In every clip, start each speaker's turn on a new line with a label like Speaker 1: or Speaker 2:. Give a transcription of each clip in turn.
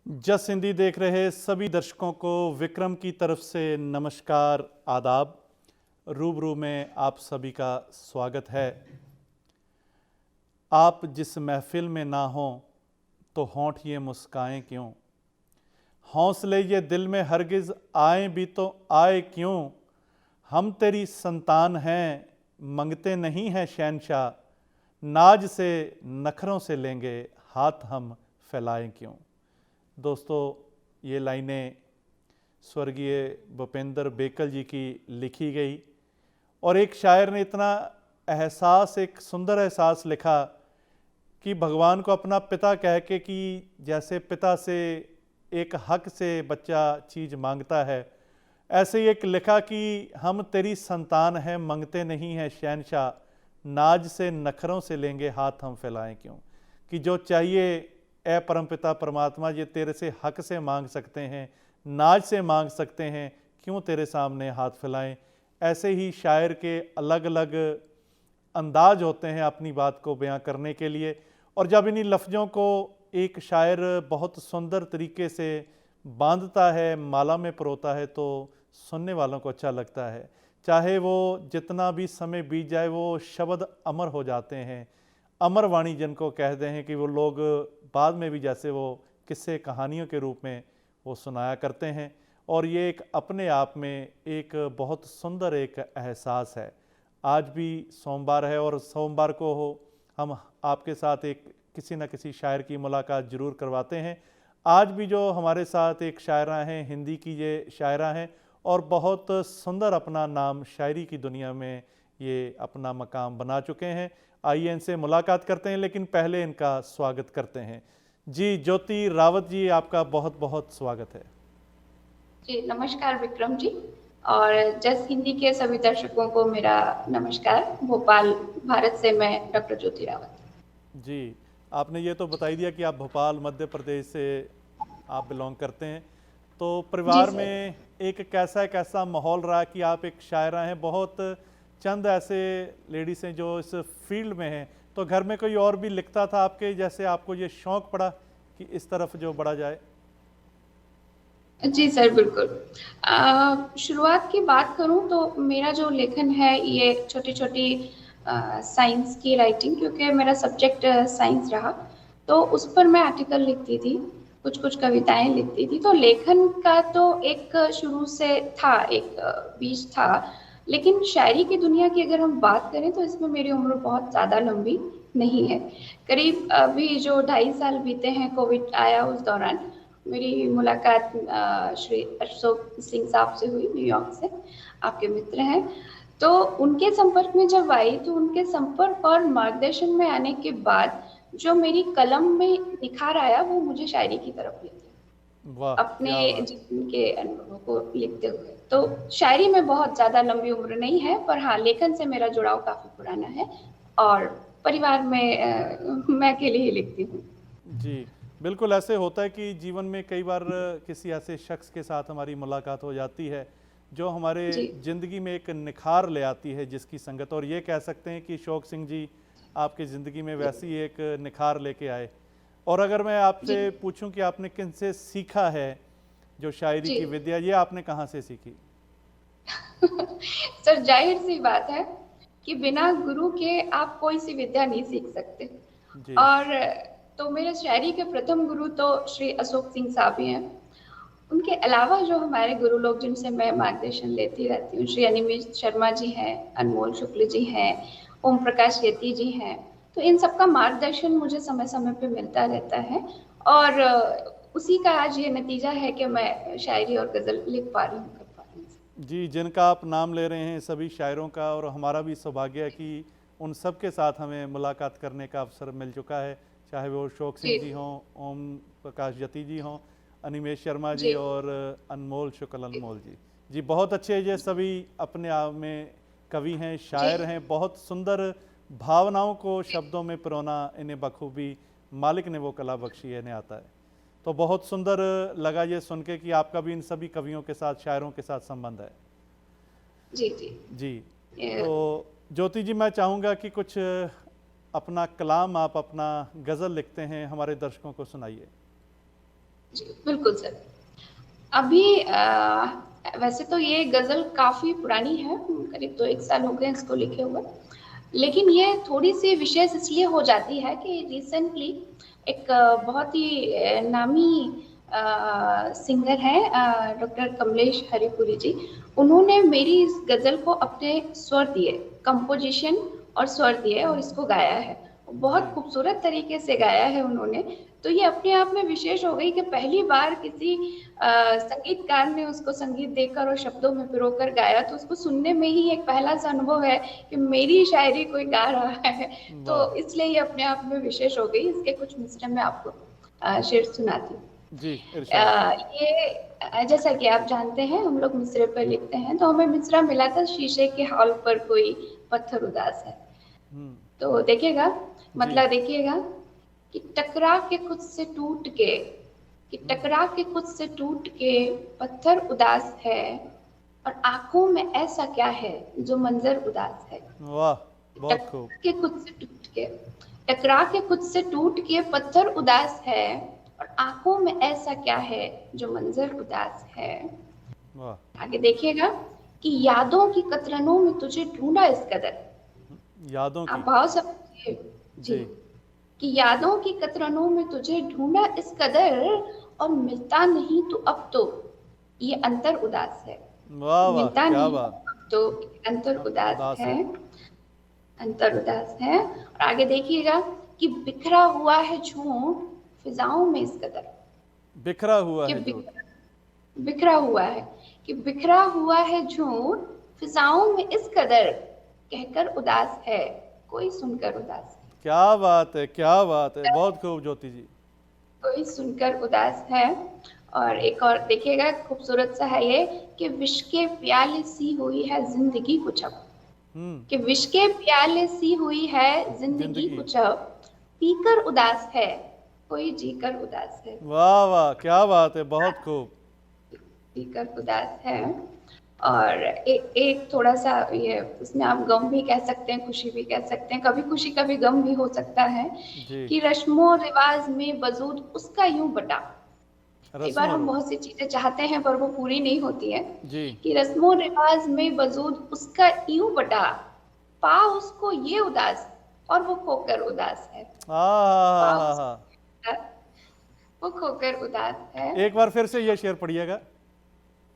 Speaker 1: जस हिंदी देख रहे सभी दर्शकों को विक्रम की तरफ से नमस्कार आदाब। रूबरू में आप सभी का स्वागत है। आप जिस महफिल में ना हों तो होंठ ये मुस्काएं क्यों, हौसले ये दिल में हरगिज़ आए भी तो आए क्यों। हम तेरी संतान हैं मंगते नहीं हैं शहंशाह, नाज से नखरों से लेंगे हाथ हम फैलाएं क्यों। दोस्तों, ये लाइनें स्वर्गीय भूपेंद्र बेकल जी की लिखी गई और एक शायर ने इतना एहसास, एक सुंदर एहसास लिखा कि भगवान को अपना पिता कह के कि जैसे पिता से एक हक से बच्चा चीज़ मांगता है, ऐसे ही एक लिखा कि हम तेरी संतान हैं मंगते नहीं हैं शहंशाह, नाज से नखरों से लेंगे हाथ हम फैलाएं क्यों। कि जो चाहिए ए परमपिता परमात्मा, ये तेरे से हक से मांग सकते हैं, नाज से मांग सकते हैं, क्यों तेरे सामने हाथ फैलाएं। ऐसे ही शायर के अलग अलग अंदाज होते हैं अपनी बात को बयां करने के लिए, और जब इन्हीं लफ्ज़ों को एक शायर बहुत सुंदर तरीके से बांधता है, माला में परोता है, तो सुनने वालों को अच्छा लगता है। चाहे वो जितना भी समय बीत जाए, वो शब्द अमर हो जाते हैं। अमर वाणी जिनको कहते हैं कि वो लोग बाद में भी जैसे वो किस्से कहानियों के रूप में वो सुनाया करते हैं। और ये एक अपने आप में एक बहुत सुंदर एक एहसास है। आज भी सोमवार है और सोमवार को हम आपके साथ एक किसी न किसी शायर की मुलाकात ज़रूर करवाते हैं। आज भी जो हमारे साथ एक शायरा हैं, हिंदी की ये शायरा हैं और बहुत सुंदर अपना नाम शायरी की दुनिया में ये अपना मकाम बना चुके हैं। आइए इनसे मुलाकात करते हैं, लेकिन पहले इनका स्वागत करते हैं। जी, ज्योति रावत जी, आपका बहुत बहुत स्वागत है।
Speaker 2: जी नमस्कार विक्रम जी, और जस हिंदी के सभी दर्शकों को मेरा नमस्कार। भोपाल भारत से मैं डॉक्टर ज्योति रावत।
Speaker 1: जी, आपने ये तो बता ही दिया कि आप भोपाल मध्य प्रदेश से आप बिलोंग करते हैं। तो
Speaker 2: जी
Speaker 1: परिवार
Speaker 2: सर।
Speaker 1: में एक कैसा माहौल रहा कि आप एक शायरा हैं, बहुत चंद ऐसे लेडीज़ हैं जो इस फील्ड में हैं, तो घर में कोई और भी लिखता था आपके जैसे, आपको ये शौक़ पड़ा कि इस तरफ जो बढ़ा जाए?
Speaker 2: जी सर, बिल्कुल। शुरुआत की बात करूं तो मेरा जो लेखन है ये छोटी-छोटी साइंस की राइटिंग, क्योंकि मेरा सब्जेक्ट साइंस रहा, तो उस पर मैं आर्टिकल लिखती थी, कुछ-कुछ कविताएं लिखती थी। तो लेखन का तो एक शुरू से था, एक बीज था। लेकिन शायरी की दुनिया की अगर हम बात करें तो इसमें मेरी उम्र बहुत ज़्यादा लंबी नहीं है। करीब अभी जो 2.5 साल बीते हैं, कोविड आया उस दौरान मेरी मुलाकात श्री अशोक सिंह साहब से हुई, न्यूयॉर्क से, आपके मित्र हैं। तो उनके संपर्क में जब आई तो उनके संपर्क और मार्गदर्शन में आने के बाद जो मेरी कलम में निखार आया वो मुझे शायरी की तरफ ले
Speaker 1: वाह,
Speaker 2: गया, अपने
Speaker 1: क्या बात।
Speaker 2: जीवन के अनुभवों को लिखते हुए। तो शायरी में बहुत ज़्यादा लंबी उम्र नहीं है, पर हाँ, लेखन से मेरा जुड़ाव काफ़ी पुराना है और परिवार में मैं अकेले ही लिखती हूँ।
Speaker 1: जी, बिल्कुल ऐसे होता है कि जीवन में कई बार किसी ऐसे शख्स के साथ हमारी मुलाकात हो जाती है जो हमारे
Speaker 2: जी
Speaker 1: ज़िंदगी में एक निखार ले आती है, जिसकी संगत, और ये कह सकते हैं कि शौक सिंह जी आपकी ज़िंदगी में
Speaker 2: जी
Speaker 1: वैसी एक निखार लेके आए। और अगर मैं
Speaker 2: जी
Speaker 1: आपसे पूछूं कि आपने किन से सीखा है जो शायरी
Speaker 2: जी।
Speaker 1: की विद्या, ये आपने कहाँ से सीखी?
Speaker 2: सर, जाहिर सी बात है कि बिना गुरु के आप कोई सी विद्या नहीं सीख सकते।
Speaker 1: जी
Speaker 2: और तो मेरे शायरी के प्रथम गुरु तो श्री अशोक सिंह साहब ही हैं। उनके अलावा जो हमारे गुरु लोग जिनसे मैं मार्गदर्शन लेती रहती हूँ, श्री अनिमेश शर्मा जी हैं, अनमोल शुक्ल जी हैं, ओम प्रकाश यति जी हैं। तो इन सबका मार्गदर्शन मुझे समय समय पे मिलता रहता है और उसी का आज ये नतीजा है कि मैं शायरी और गज़ल लिख पा रही हूँ, कर पा रही हूँ।
Speaker 1: जी, जिनका आप नाम ले रहे हैं सभी शायरों का, और हमारा भी सौभाग्य है कि उन सब के साथ हमें मुलाकात करने का अवसर मिल चुका है। चाहे वो शौक सिंह
Speaker 2: जी
Speaker 1: जी हों, ओम प्रकाश यति जी हों, अनिमेश शर्मा जी
Speaker 2: जी
Speaker 1: और अनमोल शुक्ल
Speaker 2: जी
Speaker 1: अनमोल जी। जी, बहुत अच्छे, ये सभी अपने आप में कवि हैं,
Speaker 2: जी
Speaker 1: शायर हैं। बहुत सुंदर भावनाओं को शब्दों में पिरोना इन्हें बखूबी मालिक ने वो कला बख्शी है, इन्हें आता है। तो बहुत सुंदर लगा ये सुन के कि आपका भी इन सभी कवियों के साथ, शायरों के साथ संबंध है।
Speaker 2: जी जी।
Speaker 1: जी,
Speaker 2: ये-
Speaker 1: तो ज्योति जी, मैं चाहूँगा कि कुछ अपना कलाम, आप अपना गज़ल लिखते हैं, हमारे दर्शकों को सुनाइए।
Speaker 2: जी, बिल्कुल सर। अभी वैसे तो ये गज़ल काफ़ी पुरानी है, करीब तो 1 साल हो गए इसको लिखे हुए। लेकिन ये थोड़ी-सी विशेष इसलिए हो जाती है कि रिसेंटली एक बहुत ही नामी सिंगर हैं डॉक्टर कमलेश हरिपुरी जी। उन्होंने मेरी इस गज़ल को अपने स्वर दिए, कंपोज़िशन और स्वर दिए और इसको गाया है। बहुत
Speaker 1: जी
Speaker 2: खूबसूरत तरीके से गाया है उन्होंने। तो ये अपने आप में विशेष हो गई कि पहली बार किसी संगीतकार ने उसको संगीत देकर और शब्दों में पिरोकर गाया, तो उसको सुनने में ही एक पहला-सा अनुभव है कि मेरी शायरी कोई गा रहा है।
Speaker 1: वाह।
Speaker 2: तो इसलिए ये अपने आप में विशेष हो गई। इसके कुछ मिसरे मैं आपको शेर सुनाती हूँ।
Speaker 1: जी इरशाद।
Speaker 2: ये जैसा कि आप जानते हैं हम लोग मिसरे पर लिखते हैं, तो हमें मिसरा मिला था शीशे के हॉल पर कोई पत्थर उदास है।
Speaker 1: हम्म।
Speaker 2: तो देखिएगा,
Speaker 1: जी।
Speaker 2: मतलब देखिएगा कि टकरा के खुद से टूट के, कि
Speaker 1: हम्म।
Speaker 2: टकरा के खुद से टूट के पत्थर उदास है, और आंखों में ऐसा क्या है जो मंजर उदास है।
Speaker 1: वाह। बहुत खूब।
Speaker 2: टकरा के खुद से टूट के, टकरा के खुद से टूट के पत्थर उदास है, और आंखों में ऐसा क्या है जो मंजर उदास है।
Speaker 1: वाह।
Speaker 2: आगे देखिएगा कि यादों की कतरनों में तुझे ढूंढा इस कदर।
Speaker 1: यादों
Speaker 2: आप
Speaker 1: की।
Speaker 2: भाव समझिए जी,
Speaker 1: जी।
Speaker 2: कि यादों की कतरनों में तुझे ढूंढा इस कदर, और मिलता नहीं तो अब तो ये अंतर उदास है।
Speaker 1: वाह वाह
Speaker 2: मिलता
Speaker 1: क्या
Speaker 2: नहीं
Speaker 1: बात।
Speaker 2: अब तो ये अंतर उदास
Speaker 1: उदास
Speaker 2: है,
Speaker 1: है।
Speaker 2: अंतर उदास है। और आगे देखिएगा कि बिखरा हुआ है झूठ फिजाओं में इस कदर,
Speaker 1: बिखरा हुआ
Speaker 2: कि
Speaker 1: है झूठ।
Speaker 2: बिखरा हुआ है, कि बिखरा हुआ है झूठ फिजाओं में इस कदर, कहकर उदास है कोई सुनकर उदास है।
Speaker 1: क्या बात है, क्या बात है, बहुत खूब ज्योति जी।
Speaker 2: कोई सुनकर उदास है। और एक और देखिएगा खूबसूरत सा है ये, कि विश के प्याले सी हुई है जिंदगी कुछ अब,
Speaker 1: हम्म।
Speaker 2: कि विश के प्याले सी हुई है जिंदगी
Speaker 1: जिंदगी।
Speaker 2: कुछ अब, पीकर उदास है कोई जीकर उदास है।
Speaker 1: वाह वाह क्या बात है, बहुत खूब।
Speaker 2: पीकर उदास है। और एक थोड़ा सा ये इसमें आप गम भी कह सकते हैं, खुशी भी कह सकते हैं, कभी खुशी कभी गम भी हो सकता है।
Speaker 1: जी।
Speaker 2: कि रस्मों रिवाज में वजूद उसका यूं बटा, कई बार
Speaker 1: रस्म
Speaker 2: हम
Speaker 1: और।
Speaker 2: बहुत सी चीजें चाहते हैं पर वो पूरी नहीं होती है।
Speaker 1: जी।
Speaker 2: कि रस्मों रिवाज में वजूद उसका यूं बटा, पा उसको ये उदास और वो खोकर उदास है। पा
Speaker 1: हा।
Speaker 2: उसको वो खोकर उदास है।
Speaker 1: एक बार फिर से ये शेर पढ़िएगा।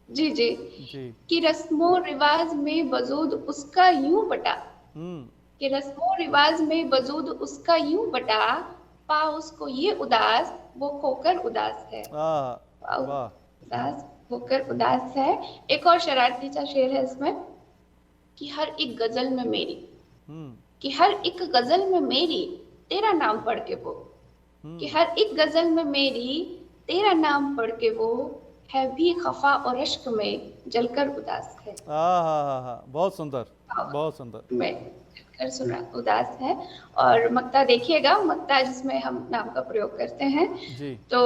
Speaker 2: जी जी।
Speaker 1: जी।
Speaker 2: कि रस्मों रिवाज में वजूद उसका यूं बटा,
Speaker 1: हम्म।
Speaker 2: कि रस्मों रिवाज में वजूद उसका यूं बटा, पा उसको ये उदास वो खोकर उदास है।
Speaker 1: वाह।
Speaker 2: उदास होकर उदास है। एक और शरारती सा शेर है इसमें, कि हर एक गजल में मेरी,
Speaker 1: हम्म।
Speaker 2: कि हर एक गजल में मेरी तेरा नाम पढ़ के वो, कि
Speaker 1: हम्म।
Speaker 2: हर एक गजल में मेरी तेरा नाम पढ़ के वो, है भी खफा और अश्क में जलकर उदास है।
Speaker 1: हा। बहुत सुंदर। बहुत सुंदर।
Speaker 2: में जलकर सुना उदास है। और मक्ता देखिएगा, मक्ता जिसमें हम नाम का प्रयोग करते हैं,
Speaker 1: जी।
Speaker 2: तो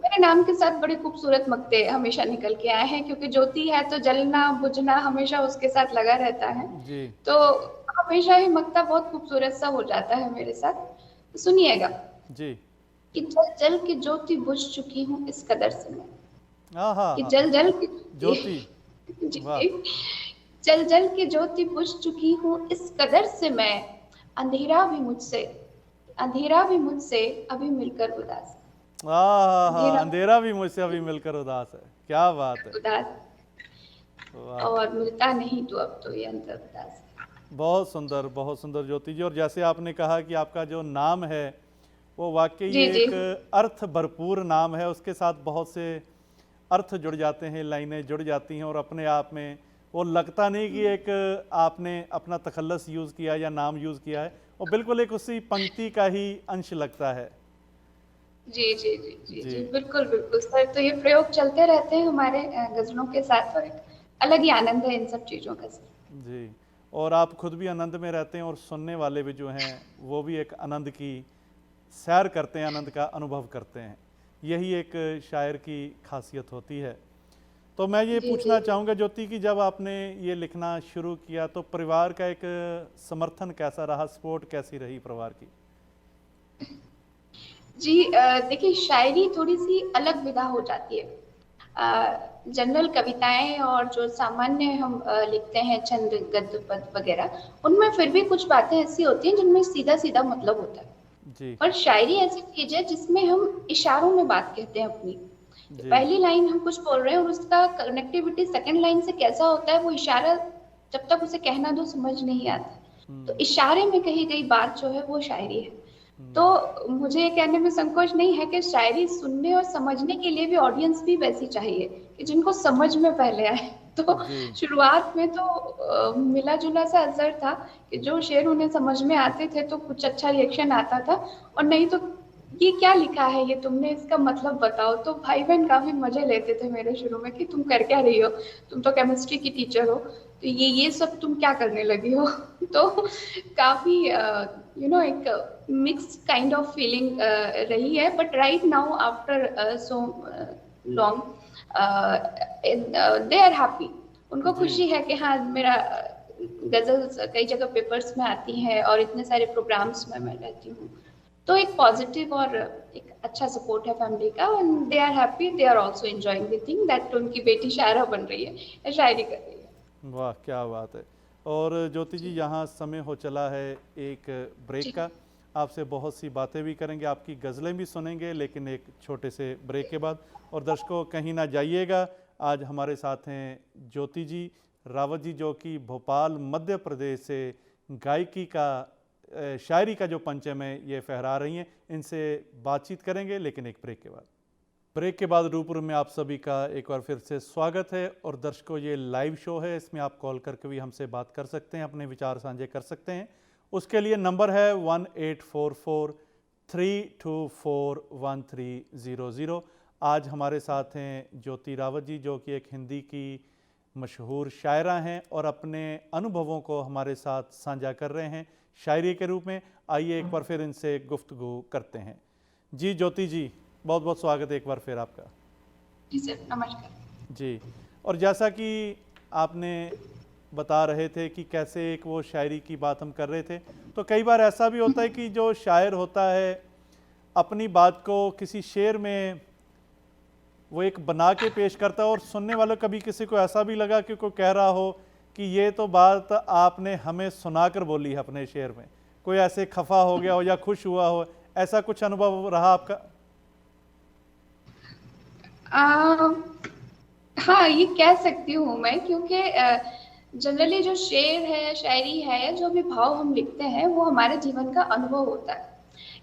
Speaker 2: मेरे नाम के साथ बड़े खूबसूरत मक्ते हमेशा निकल के आए हैं, क्योंकि ज्योति है तो जलना बुझना हमेशा उसके साथ लगा रहता है।
Speaker 1: जी।
Speaker 2: तो हमेशा ही मक्ता बहुत खूबसूरत सा हो जाता है मेरे साथ। तो सुनिएगा
Speaker 1: जी।
Speaker 2: कि जल जल के ज्योति बुझ चुकी हूँ इस कदर से मैं, कि
Speaker 1: हा।
Speaker 2: जल जल के
Speaker 1: ज्योति।
Speaker 2: जी
Speaker 1: वाह।
Speaker 2: जी, जल जल के ज्योति बुझ चुकी हूँ इस कदर से मैं, अंधेरा भी मुझसे, अंधेरा भी मुझसे अभी मिलकर उदास है।
Speaker 1: हा।
Speaker 2: अंधेरा
Speaker 1: अंधेरा भी मुझसे अभी मिलकर उदास है। क्या बात है।
Speaker 2: उदास,
Speaker 1: वाह।
Speaker 2: और मिलता नहीं तो अब तो ये अंतर उदास है।
Speaker 1: बहुत सुंदर ज्योति जी। और जैसे आपने कहा कि आपका जो नाम है वो वाकई
Speaker 2: जी जी
Speaker 1: एक अर्थ भरपूर नाम है, उसके साथ बहुत से अर्थ जुड़ जाते हैं, लाइनें जुड़ जाती हैं, और अपने आप में वो लगता नहीं कि एक आपने अपना तखल्लुस यूज़ किया या नाम यूज़ किया है, वो बिल्कुल एक उसी पंक्ति का ही अंश लगता है।
Speaker 2: जी जी जी जी
Speaker 1: जी।
Speaker 2: जी, बिल्कुल बिल्कुल सर। तो ये प्रयोग चलते रहते हैं हमारे गजलों के साथ, और एक अलग ही आनंद है इन सब चीजों का सर।
Speaker 1: जी। और आप खुद भी आनंद में रहते हैं, और सुनने वाले भी जो हैं वो भी एक आनंद की सैर करते हैं, आनंद का अनुभव करते हैं। यही एक शायर की खासियत होती है। तो मैं ये
Speaker 2: जी
Speaker 1: पूछना
Speaker 2: जी।
Speaker 1: चाहूँगा ज्योति कि जब आपने ये लिखना शुरू किया तो परिवार का एक समर्थन कैसा रहा, सपोर्ट कैसी रही परिवार की?
Speaker 2: जी देखिए, शायरी थोड़ी सी अलग विधा हो जाती है। जनरल कविताएं और जो सामान्य हम लिखते हैं छंद गद्य पद वगैरह, उनमें फिर भी कुछ बातें ऐसी होती हैं जिनमें सीधा सीधा मतलब होता है।
Speaker 1: जी
Speaker 2: और शायरी ऐसी चीज है जिसमें हम इशारों में बात कहते हैं अपनी। तो
Speaker 1: जी।
Speaker 2: पहली लाइन हम कुछ बोल रहे हैं और उसका कनेक्टिविटी सेकंड लाइन से कैसा होता है, वो इशारा जब तक उसे कहना दो समझ नहीं आता। तो
Speaker 1: हम्म
Speaker 2: इशारे में कही गई बात जो है वो शायरी है।
Speaker 1: हम्म।
Speaker 2: तो मुझे ये कहने में संकोच नहीं है कि शायरी सुनने और समझने के लिए भी ऑडियंस भी वैसी चाहिए कि जिनको समझ में पहले आए। तो
Speaker 1: जी
Speaker 2: शुरुआत में तो मिला जुला सा असर था कि जो शेर उन्हें समझ में आते थे तो कुछ अच्छा रिएक्शन आता था, और नहीं तो ये क्या लिखा है, ये तुमने इसका मतलब बताओ। तो भाई बहन काफी मजे लेते थे मेरे शुरू में कि तुम कर क्या रही हो, तुम तो केमिस्ट्री की टीचर हो, तो ये सब तुम क्या करने लगी हो। तो काफी एक मिक्स्ड काइंड ऑफ फीलिंग रही है। But right now after so long they are happy. उनको
Speaker 1: जी।
Speaker 2: खुशी है कि हाँ मेरा गजल कई जगह पेपर्स में आती है और इतने सारे प्रोग्राम्स में मैं रहती हूँ। तो एक पॉजिटिव और एक अच्छा सपोर्ट है फैमिली का, and they are happy, they are also enjoying the thing that उनकी बेटी शायरा बन रही है या शायरी कर रही है।
Speaker 1: वाह क्या बात है। और ज्योति जी,
Speaker 2: जी
Speaker 1: यहाँ समय हो चला है एक ब्रेक
Speaker 2: जी
Speaker 1: का। आपसे बहुत सी बातें भी करेंगे, आपकी गज़लें भी सुनेंगे, लेकिन एक छोटे से ब्रेक के बाद। और दर्शकों कहीं ना जाइएगा, आज हमारे साथ हैं ज्योति जी रावत जी, जो कि भोपाल मध्य प्रदेश से गायकी का शायरी का जो पंचम है ये फहरा रही हैं। इनसे बातचीत करेंगे, लेकिन एक ब्रेक के बाद। ब्रेक के बाद रूबरू में आप सभी का एक बार फिर से स्वागत है। और दर्शकों, ये लाइव शो है, इसमें आप कॉल करके भी हमसे बात कर सकते हैं, अपने विचार साझे कर सकते हैं। उसके लिए नंबर है 1844-324-1300। आज हमारे साथ हैं ज्योति रावत जी, जो कि एक हिंदी की मशहूर शायरा हैं और अपने अनुभवों को हमारे साथ साझा कर रहे हैं शायरी के रूप में। आइए एक बार फिर इनसे गुफ्तगू करते हैं। जी ज्योति जी, बहुत बहुत स्वागत है एक बार फिर आपका।
Speaker 2: जी सर, नमस्कार।
Speaker 1: जी। और जैसा कि आपने बता रहे थे कि कैसे एक वो शायरी की बात हम कर रहे थे, तो कई बार ऐसा भी होता है कि जो शायर होता है अपनी बात को किसी शेर में वो एक बना के पेश करता है, और सुनने वालों कभी किसी को ऐसा भी लगा कि कोई कह रहा हो कि ये तो बात आपने हमें सुनाकर बोली है अपने शेर में। कोई ऐसे खफा हो गया हो या खुश हुआ हो, ऐसा कुछ अनुभव रहा आपका?
Speaker 2: हाँ, ये कह सकती हूँ मैं, क्योंकि जनरली जो शेर है, शायरी है, जो भी भाव हम लिखते हैं वो हमारे जीवन का अनुभव होता है।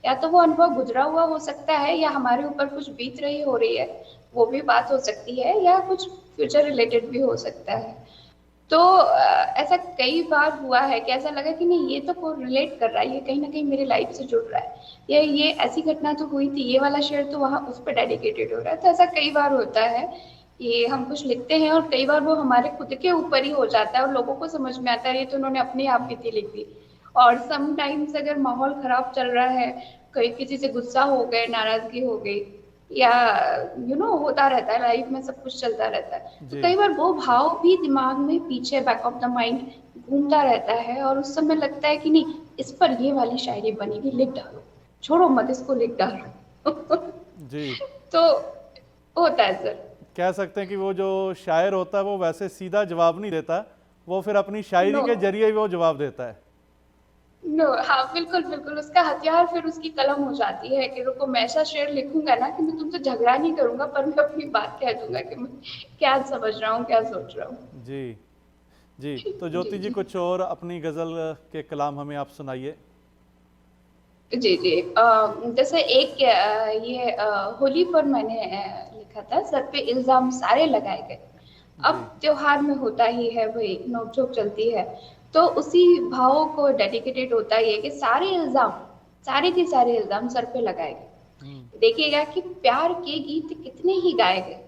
Speaker 2: या तो वो अनुभव गुजरा हुआ हो सकता है, या हमारे ऊपर कुछ बीत रही हो रही है वो भी बात हो सकती है, या कुछ फ्यूचर रिलेटेड भी हो सकता है। तो ऐसा कई बार हुआ है कि ऐसा लगा कि नहीं, ये तो को रिलेट कर रहा है, ये कहीं ना कहीं मेरी लाइफ से जुड़ रहा है, ये ऐसी घटना तो हुई थी, ये वाला शेर तो वहाँ उस पर डेडिकेटेड हो रहा है। तो ऐसा कई बार होता है कि हम कुछ लिखते हैं और कई बार वो हमारे खुद के ऊपर ही हो जाता है और लोगों को समझ में आता है ये तो उन्होंने अपने आप बीती लिख दी। और समटाइम्स अगर माहौल खराब चल रहा है, कहीं किसी से गुस्सा हो गए, नाराजगी हो गई, या होता रहता है लाइफ में, सब कुछ चलता रहता है, तो
Speaker 1: जी
Speaker 2: कई बार वो भाव भी दिमाग में पीछे बैक ऑफ द माइंड घूमता रहता है, और उस समय लगता है कि नहीं, इस पर ये वाली शायरी बनेगी, लिख डालो, छोड़ो मत इसको, लिख डालो।
Speaker 1: जी।
Speaker 2: तो होता है सर।
Speaker 1: कह सकते हैं कि वो जो शायर होता है वो वैसे सीधा जवाब नहीं देता, वो फिर अपनी शायरी
Speaker 2: नो
Speaker 1: के जरिए ही वो जवाब देता है।
Speaker 2: नो, हाँ बिल्कुल बिल्कुल, उसका हथियार फिर उसकी कलम हो जाती है कि रुको, मैं ऐसा शेर लिखूंगा ना कि मैं तुमसे झगड़ा नहीं करूंगा, पर मैं अपनी बात कह दूंगा कि मैं क्या समझ रहा हूँ, क्या सोच रहा हूँ।
Speaker 1: जी जी। तो
Speaker 2: जी
Speaker 1: ज्योति जी,
Speaker 2: जी
Speaker 1: कुछ और अपनी गज़ल के कलाम हमें आप सुनाइए।
Speaker 2: जी जी। जैसे एक होली पर मैंने लिखा था, सर पे इल्जाम सारे लगाए गए। अब
Speaker 1: जी।
Speaker 2: त्योहार में होता ही है भाई, नोकझोंक चलती है, तो उसी भाव को डेडिकेटेड होता ही है कि सारे इल्जाम, सारे के सारे इल्जाम सर पे लगाए
Speaker 1: हम्म।
Speaker 2: गए। देखिएगा कि प्यार के गीत कितने ही गाए गए,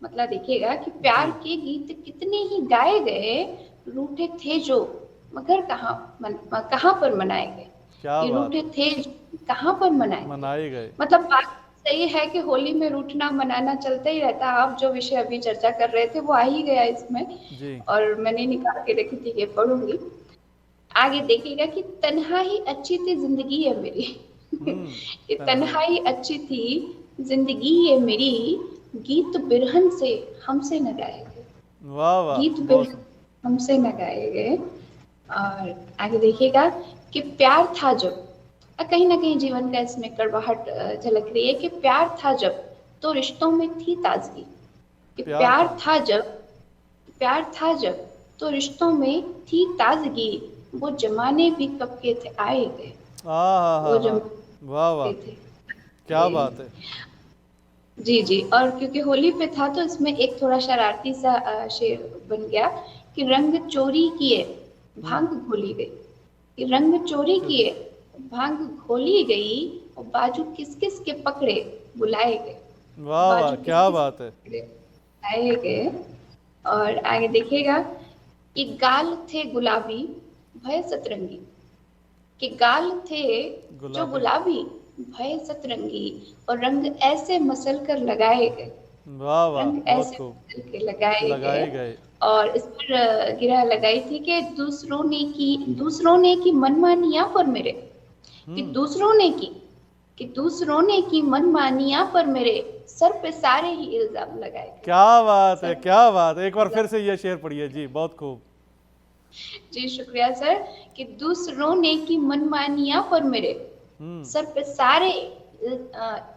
Speaker 2: मतलब देखिएगा कि प्यार
Speaker 1: जी।
Speaker 2: के गीत कितने ही गाए गए, रूठे थे जो, मगर कहाँ पर मनाए गए।
Speaker 1: क्या
Speaker 2: ये
Speaker 1: बात
Speaker 2: रूठे
Speaker 1: है।
Speaker 2: थे कहाँ पर मनाए गए।
Speaker 1: मनाए गए।
Speaker 2: मतलब बात सही है कि होली में रूठना मनाना चलता ही रहता है। आप जो विषय अभी चर्चा कर रहे थे वो आ ही गया इसमें,
Speaker 1: जी
Speaker 2: और मैंने निकाल के रखी थी, ये पढ़ूंगी। आगे देखिएगा कि तन्हा ही अच्छी थी जिंदगी है मेरी। ये
Speaker 1: तन्हाई।
Speaker 2: तन्हाई अच्छी थी, जिंदगी ये मेरी, गीत बिरहन से हमसे न गाए गए।
Speaker 1: वाह वाह,
Speaker 2: गीत
Speaker 1: बहुत
Speaker 2: बिरहन
Speaker 1: सुंदर।
Speaker 2: हमसे न गाए गए। और आगे देखिएगा कि प्यार था जब, कहीं ना कहीं जीवन का इसमें कड़वाहट झलक रही है कि प्यार था जब तो रिश्तों में थी ताजगी। कि
Speaker 1: प्यार था।
Speaker 2: प्यार था जब तो रिश्तों में थी ताजगी, वो जमाने भी कब के थे आए गए।
Speaker 1: हाँ
Speaker 2: वो
Speaker 1: हाँ हाँ,
Speaker 2: जमाने
Speaker 1: वाह वाह,
Speaker 2: के थे
Speaker 1: क्या
Speaker 2: आए।
Speaker 1: बात है।
Speaker 2: जी जी। और क्योंकि होली पे था तो इसमें एक थोड़ा शरारती सा शेर बन गया कि रंग चोरी किए भांग
Speaker 1: हम्म।
Speaker 2: घोली गई। कि रंग चोरी
Speaker 1: चल।
Speaker 2: किए भांग घोली गई, और बाजू किस किस के पकड़े बुलाए गए।
Speaker 1: वाह वाह,
Speaker 2: बाजू किस
Speaker 1: क्या
Speaker 2: किस
Speaker 1: बात है।
Speaker 2: के पकड़े बुलाए गए। और आगे देखिएगा कि गाल थे गुलाबी भय सतरंगी। कि गाल थे जो
Speaker 1: गुलाबी।
Speaker 2: गुलाबी भय सतरंगी, और रंग ऐसे मसल कर लगाए गए।
Speaker 1: वाह वाह,
Speaker 2: रंग
Speaker 1: बहुत
Speaker 2: ऐसे
Speaker 1: खूब।
Speaker 2: मसल के लगाए गए।
Speaker 1: लगाए गए।
Speaker 2: और इस पर गिरह लगाई थी कि दूसरों ने की मनमानियां पर मेरे। कि
Speaker 1: हम्म।
Speaker 2: दूसरों ने की कि दूसरों ने की मनमानियां पर मेरे, सर पे सारे ही इल्जाम लगाए गए।
Speaker 1: क्या बात है,
Speaker 2: सर पे
Speaker 1: क्या बात है, एक बार
Speaker 2: इल्जाम।
Speaker 1: फिर से ये शेर पढ़िए जी, बहुत खूब।
Speaker 2: जी शुक्रिया सर। कि दूसरों ने की मनमानियां पर मेरे,
Speaker 1: हम्म।
Speaker 2: सर पे सारे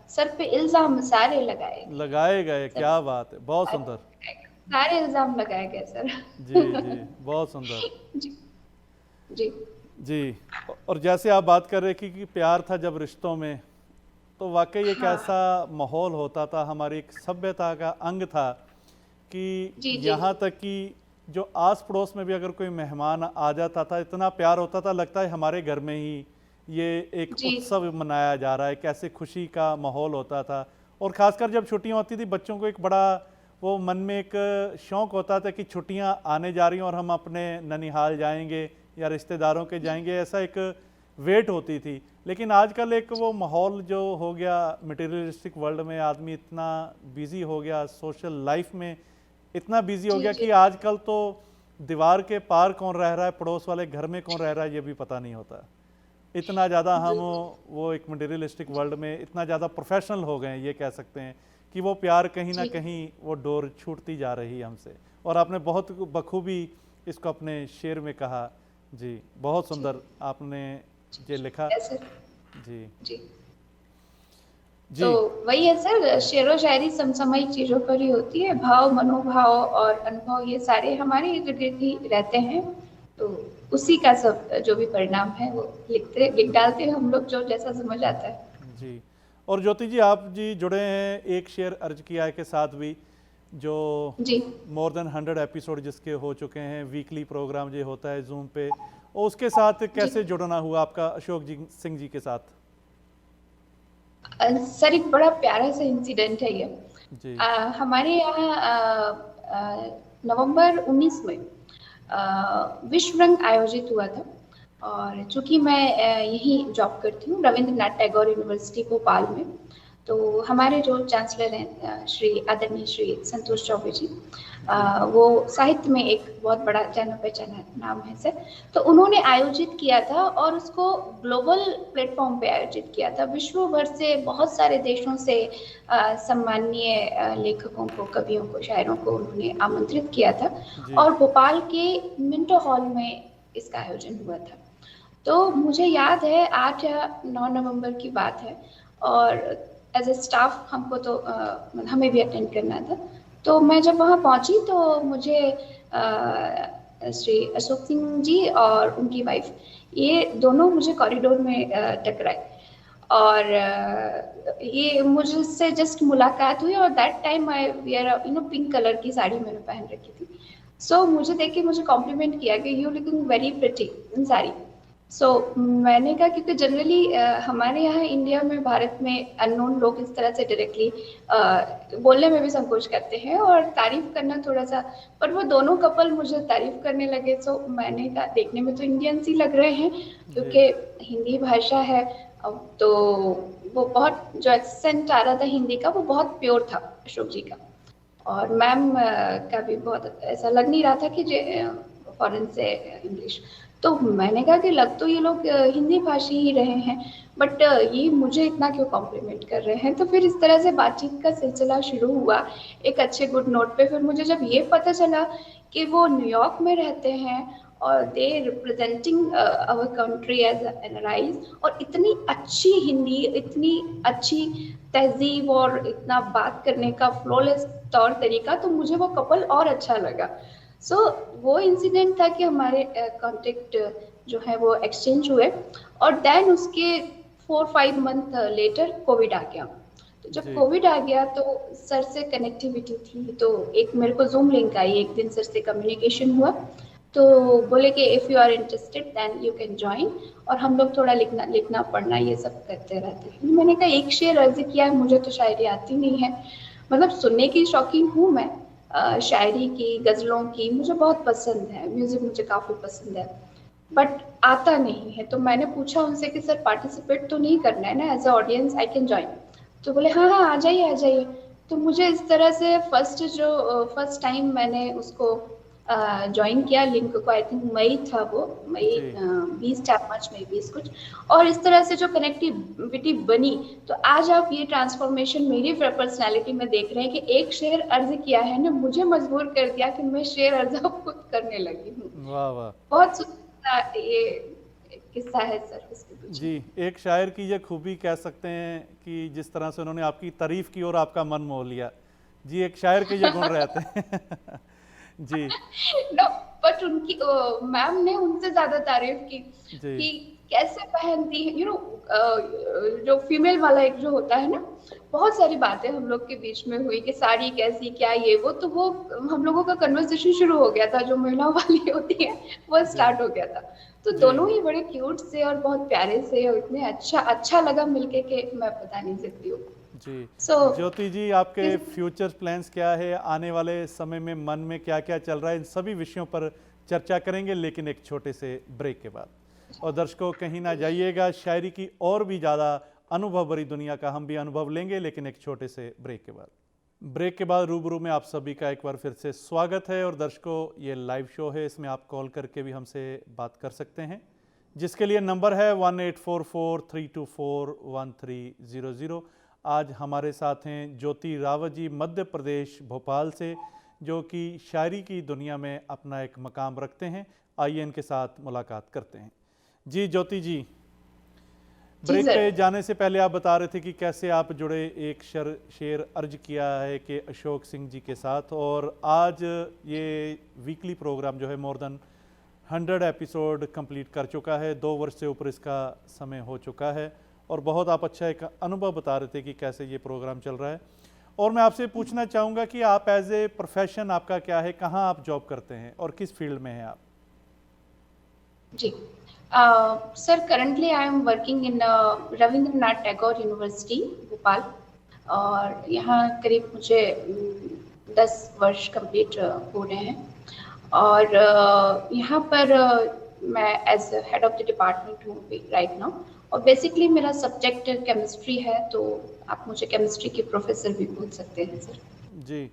Speaker 2: सर पे इल्जाम सारे लगाए गए।
Speaker 1: लगाए गए,
Speaker 2: सर
Speaker 1: क्या
Speaker 2: पे
Speaker 1: बात है, बहुत
Speaker 2: सारे
Speaker 1: सुंदर।
Speaker 2: लगाए गए। सारे इल्जाम लगाए गए सर।
Speaker 1: जी जी, बहुत सुंदर।
Speaker 2: जी जी
Speaker 1: जी। और जैसे आप बात कर रहे कि प्यार था जब रिश्तों में, तो वाकई एक
Speaker 2: हाँ
Speaker 1: ऐसा माहौल होता था, हमारी एक सभ्यता का अंग था कि
Speaker 2: जी जी
Speaker 1: यहाँ तक कि जो आस पड़ोस में भी अगर कोई मेहमान आ जाता था, इतना प्यार होता था, लगता है हमारे घर में ही ये एक
Speaker 2: जी
Speaker 1: उत्सव मनाया जा रहा है, कैसे खुशी का माहौल होता था। और ख़ासकर जब छुट्टियाँ होती थी, बच्चों को एक बड़ा वो मन में एक शौक़ होता था कि छुट्टियाँ आने जा रही हैं और हम अपने ननिहाल जाएंगे या रिश्तेदारों के जाएंगे, ऐसा एक वेट होती थी। लेकिन आजकल एक वो माहौल जो हो गया, मटेरियलिस्टिक वर्ल्ड में आदमी इतना बिजी हो गया, सोशल लाइफ में इतना बिजी हो
Speaker 2: जी
Speaker 1: गया
Speaker 2: जी
Speaker 1: कि आजकल तो दीवार के पार कौन रह रहा है, पड़ोस वाले घर में कौन रह रहा है, ये भी पता नहीं होता। इतना ज़्यादा हम
Speaker 2: बिल्कुल
Speaker 1: वो एक मटेरियलिस्टिक वर्ल्ड में इतना ज़्यादा प्रोफेशनल हो गए हैं, ये कह सकते हैं कि वो प्यार कहीं ना
Speaker 2: जी
Speaker 1: कहीं वो डोर छूटती जा रही है हमसे। और आपने बहुत बखूबी इसको अपने शेर में कहा जी, बहुत
Speaker 2: जी
Speaker 1: सुंदर आपने
Speaker 2: जी
Speaker 1: ये लिखा।
Speaker 2: शुक्रिया सर।
Speaker 1: जी
Speaker 2: जी तो
Speaker 1: जी।
Speaker 2: वही है सर, शेर व शायरी समसामयिक चीजों पर ही होती है। भाव मनोभाव और अनुभव ये सारे हमारे इर्द गिर्द ही रहते हैं। तो उसी का सब जो भी परिणाम है वो लिख डालते हैं हम लोग, जो जैसा समझ आता है।
Speaker 1: जी। और ज्योति जी, आप जी जुड़े हैं एक शेर अर्ज किया है के साथ भी, जो
Speaker 2: जी
Speaker 1: मोर देन 100 एपिसोड जिसके हो चुके हैं, वीकली प्रोग्राम जो होता है जूम पे, और उसके साथ
Speaker 2: जी
Speaker 1: कैसे जुड़ना हुआ आपका अशोक जी सिंह जी के साथ?
Speaker 2: सर एक बड़ा प्यारा सा इंसिडेंट है ये।
Speaker 1: जी
Speaker 2: हमारे यहाँ नवंबर 19 में विश्व रंग आयोजित हुआ था। और चूंकि मैं यही जॉब करती हूँ रविंद्रनाथ टैगोर यूनिवर्सिटी भोपाल में, तो हमारे जो चांसलर हैं श्री आदरणीय श्री संतोष चौबे जी,
Speaker 1: जी
Speaker 2: वो साहित्य में एक बहुत बड़ा जाना पहचाना नाम है सर। तो उन्होंने आयोजित किया था और उसको ग्लोबल प्लेटफॉर्म पे आयोजित किया था। विश्व भर से बहुत सारे देशों से सम्माननीय लेखकों को, कवियों को, शायरों को उन्होंने आमंत्रित किया था।
Speaker 1: जी
Speaker 2: और भोपाल के मिंटो हॉल में इसका आयोजन हुआ था। तो मुझे याद है 8 या 9 नवंबर की बात है। और एज ए स्टाफ हमको तो हमें भी अटेंड करना था। तो मैं जब वहाँ पहुँची तो मुझे श्री अशोक सिंह जी और उनकी वाइफ, ये दोनों मुझे कॉरिडोर में टकराए। और ये मुझसे जस्ट मुलाकात हुई और that time I wear pink colour की साड़ी मैंने पहन रखी थी। सो मुझे देख के मुझे कॉम्प्लीमेंट किया कि you looking very pretty in sari. So मैंने कहा क्योंकि जनरली हमारे यहाँ इंडिया में, भारत में अननोन लोग इस तरह से डायरेक्टली बोलने में भी संकोच करते हैं और तारीफ करना थोड़ा सा, पर वो दोनों कपल मुझे तारीफ करने लगे। सो मैंने कहा देखने में तो इंडियंस ही लग रहे हैं,
Speaker 1: जी
Speaker 2: क्योंकि हिंदी भाषा है। तो वो बहुत जो एक्सेंट आ रहा था हिंदी का वो बहुत प्योर था अशोक जी का। और मैम का भी बहुत ऐसा लग नहीं रहा था कि फॉरेन से इंग्लिश। तो मैंने कहा कि लग तो ये लोग हिंदी भाषी ही रहे हैं, बट ये मुझे इतना क्यों कॉम्प्लीमेंट कर रहे हैं। तो फिर इस तरह से बातचीत का सिलसिला शुरू हुआ एक अच्छे गुड नोट पे। फिर मुझे जब ये पता चला कि वो न्यूयॉर्क में रहते हैं और they representing our country as NRIs, और इतनी अच्छी हिंदी, इतनी अच्छी तहजीब और इतना बात करने का फ्लॉलेस तौर तरीका, तो मुझे वो कपल और अच्छा लगा। सो वो इंसिडेंट था कि हमारे कांटेक्ट जो है वो एक्सचेंज हुए, और देन उसके 4-5 मंथ लेटर कोविड आ गया। तो जब
Speaker 1: जी
Speaker 2: कोविड आ गया तो सर से कनेक्टिविटी थी, तो एक मेरे को जूम लिंक आई, एक दिन सर से कम्युनिकेशन हुआ, तो बोले कि if you are interested then you can join. और हम लोग थोड़ा लिखना पढ़ना ये सब करते रहते हैं। मैंने कहा एक शेर अर्ज किया है, मुझे तो शायरी आती नहीं है, मतलब सुनने की शौकीन हूँ मैं, शायरी की, गज़लों की मुझे बहुत पसंद है, म्यूज़िक मुझे काफ़ी पसंद है, बट आता नहीं है। तो मैंने पूछा उनसे कि सर पार्टिसिपेट तो नहीं करना है ना, as a audience I can join. तो बोले हाँ हाँ, आ जाइए आ जाइए। तो मुझे इस तरह से फर्स्ट टाइम मैंने उसको ज्वाइन किया, लिंक को, आई थिंक मई था वो, मई
Speaker 1: जी
Speaker 2: 20 मार्च में 20 कुछ। और इस तरह से जो कनेक्टिविटी बनी, तो आज आप ये ट्रांसफॉर्मेशन मेरी पर्सनैलिटी में देख रहे हैं कि एक शेर अर्ज किया है ना, मुझे मजबूर कर दिया कि मैं शेर अर्ज अब खुद करने लगी हूँ।
Speaker 1: वाह वाह।
Speaker 2: बहुत सुंदर ये किस्सा है सर इसके पीछे।
Speaker 1: जी, एक शायर की ये खूबी कह सकते हैं कि जिस तरह से उन्होंने आपकी तारीफ की और आपका मन मोह लिया। जी, एक शायर के ये गुण रहते हैं। जी
Speaker 2: नो, बट उनकी मैम ने उनसे ज्यादा तारीफ की
Speaker 1: जी
Speaker 2: कि कैसे पहनती है, जो फीमेल वाला एक जो होता है ना, बहुत सारी बातें हम लोग के बीच में हुई कि साड़ी कैसी, क्या ये वो, तो वो हम लोगों का कन्वर्सेशन शुरू हो गया था, जो महिलाओं वाली होती है वो
Speaker 1: जी
Speaker 2: स्टार्ट हो गया था। तो
Speaker 1: जी
Speaker 2: दोनों ही बड़े क्यूट से और बहुत प्यारे से, और इतने अच्छा लगा मिलके कि मैं बता नहीं सकती हूँ।
Speaker 1: जी।
Speaker 2: सो
Speaker 1: ज्योति जी, आपके फ्यूचर प्लान्स क्या है, आने वाले समय में मन में क्या क्या चल रहा है, इन सभी विषयों पर चर्चा करेंगे, लेकिन एक छोटे से ब्रेक के बाद। और दर्शकों, कहीं ना जाइएगा, शायरी की और भी ज़्यादा अनुभव भरी दुनिया का हम भी अनुभव लेंगे, लेकिन एक छोटे से ब्रेक के बाद। ब्रेक के बाद रूबरू में आप सभी का एक बार फिर से स्वागत है। और दर्शकों, ये लाइव शो है, इसमें आप कॉल करके भी हमसे बात कर सकते हैं, जिसके लिए नंबर है 1844-324-1300। आज हमारे साथ हैं ज्योति रावत जी, मध्य प्रदेश भोपाल से, जो कि शायरी की दुनिया में अपना एक मकाम रखते हैं। आइए इनके साथ मुलाकात करते हैं। जी ज्योति जी,
Speaker 2: जी
Speaker 1: ब्रेक
Speaker 2: सर।
Speaker 1: पे जाने से पहले आप बता रहे थे कि कैसे आप जुड़े, एक शेर अर्ज किया है कि अशोक सिंह जी के साथ, और आज ये वीकली प्रोग्राम जो है मोर देन 100 एपिसोड कंप्लीट कर चुका है, 2 वर्ष से ऊपर इसका समय हो चुका है, और बहुत आप अच्छा एक अनुभव बता रहे थे कि कैसे ये प्रोग्राम चल रहा है। और मैं आपसे पूछना चाहूँगा कि आप एज ए प्रोफेशन आपका क्या है, कहाँ आप जॉब करते हैं और किस फील्ड में हैं आप?
Speaker 2: जी sir, currently I am working in Rabindranath Tagore university Bhopal, और यहाँ करीब मुझे 10 वर्ष कंप्लीट हो रहे हैं। और यहाँ पर मैं as head of the department हूँ राइट नाउ, और बेसिकली मेरा सब्जेक्ट केमिस्ट्री है, तो आप मुझे केमिस्ट्री के प्रोफेसर भी बोल सकते हैं सर।
Speaker 1: जी,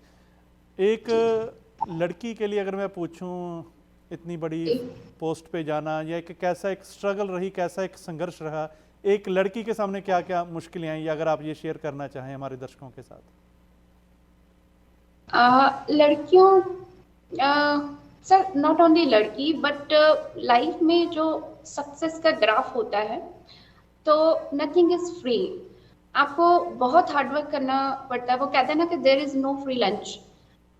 Speaker 1: एक
Speaker 2: जी
Speaker 1: लड़की के लिए अगर मैं पूछूं, इतनी बड़ी
Speaker 2: जी।
Speaker 1: पोस्ट पे जाना, या एक कैसा एक स्ट्रगल रही, कैसा एक संघर्ष रहा, एक लड़की के सामने क्या क्या मुश्किलें आई, अगर आप ये शेयर करना चाहें हमारे दर्शकों के साथ।
Speaker 2: लड़कियों, सर नॉट ओनली लड़की बट लाइफ में जो सक्सेस का ग्राफ होता है, तो नथिंग इज फ्री। आपको बहुत हार्डवर्क करना पड़ता है। वो कहते हैं ना कि there is no free lunch.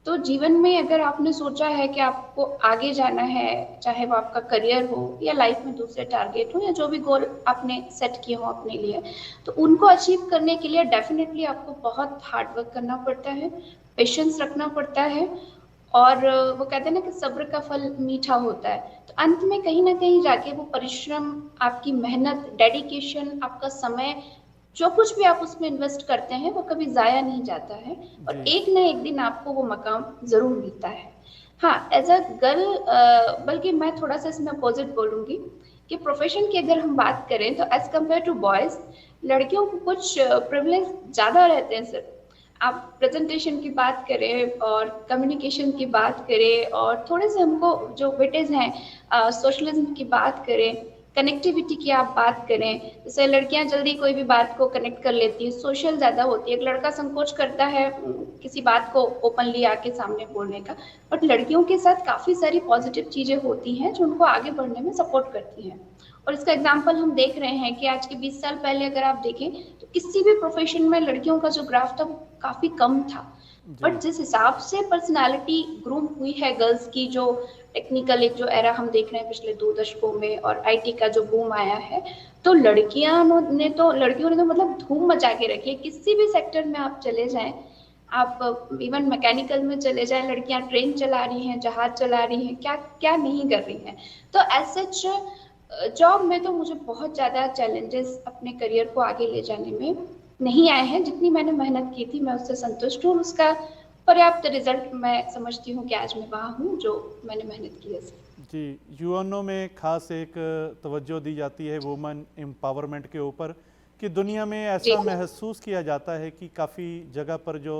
Speaker 2: तो जीवन में अगर आपने सोचा है कि आपको आगे जाना है, चाहे वो आपका करियर हो या लाइफ में दूसरे टारगेट हो या जो भी गोल आपने सेट किए हो अपने लिए, तो उनको अचीव करने के लिए डेफिनेटली आपको बहुत हार्डवर्क करना पड़ता है, पेशेंस रखना पड़ता है, और वो कहते हैं ना कि सब्र का फल मीठा होता है। तो अंत में कहीं ना कहीं जाके वो परिश्रम, आपकी मेहनत, डेडिकेशन, आपका समय, जो कुछ भी आप उसमें इन्वेस्ट करते हैं वो कभी ज़ाया नहीं जाता है, और
Speaker 1: जी
Speaker 2: एक ना एक दिन आपको वो मकाम ज़रूर मिलता है। हाँ, एज अ गर्ल, बल्कि मैं थोड़ा सा इसमें अपोजिट बोलूँगी कि प्रोफेशन की अगर हम बात करें तो एज कम्पेयर टू बॉयज़, लड़कियों को कुछ प्रिविलेज ज़्यादा रहते हैं सर। आप प्रेजेंटेशन की बात करें और कम्युनिकेशन की बात करें और थोड़े से हमको जो वेटेज हैं सोशलिज्म की बात करें, कनेक्टिविटी की आप बात करें, जैसे लड़कियां जल्दी कोई भी बात को कनेक्ट कर लेती है, सोशल ज़्यादा होती है। एक लड़का संकोच करता है किसी बात को ओपनली आके सामने बोलने का, बट लड़कियों के साथ काफ़ी सारी पॉजिटिव चीज़ें होती हैं जो उनको आगे बढ़ने में सपोर्ट करती हैं। और इसका एग्जाम्पल हम देख रहे हैं कि आज के 20 साल पहले अगर आप देखें तो किसी भी प्रोफेशन में लड़कियों का जो ग्राफ था वो काफ़ी कम था।
Speaker 1: जी
Speaker 2: बट जिस हिसाब से पर्सनालिटी ग्रूम हुई है गर्ल्स की, जो टेक्निकल एक जो एरा हम देख रहे हैं पिछले 2 दशकों में, और आईटी का जो बूम आया है, तो लड़कियों ने तो मतलब धूम मचा के रखी है। किसी भी सेक्टर में आप चले जाएं, आप इवन मैकेनिकल में चले जाएं, लड़कियां ट्रेन चला रही हैं, जहाज चला रही हैं, क्या क्या नहीं कर रही हैं। तो एज सच जॉब में तो मुझे बहुत ज़्यादा चैलेंजेस अपने करियर को आगे ले जाने में नहीं आए हैं। जितनी मैंने मेहनत की थी मैं उससे संतुष्ट हूँ, उसका पर्याप्त रिजल्ट मैं समझती हूँ कि आज मैं वहाँ हूँ जो मैंने मेहनत की है।
Speaker 1: जी, यूएनओ में खास एक तवज्जो दी जाती है वुमेन एम्पावरमेंट के ऊपर, कि दुनिया में
Speaker 2: जी
Speaker 1: ऐसा महसूस किया जाता है कि काफ़ी जगह पर जो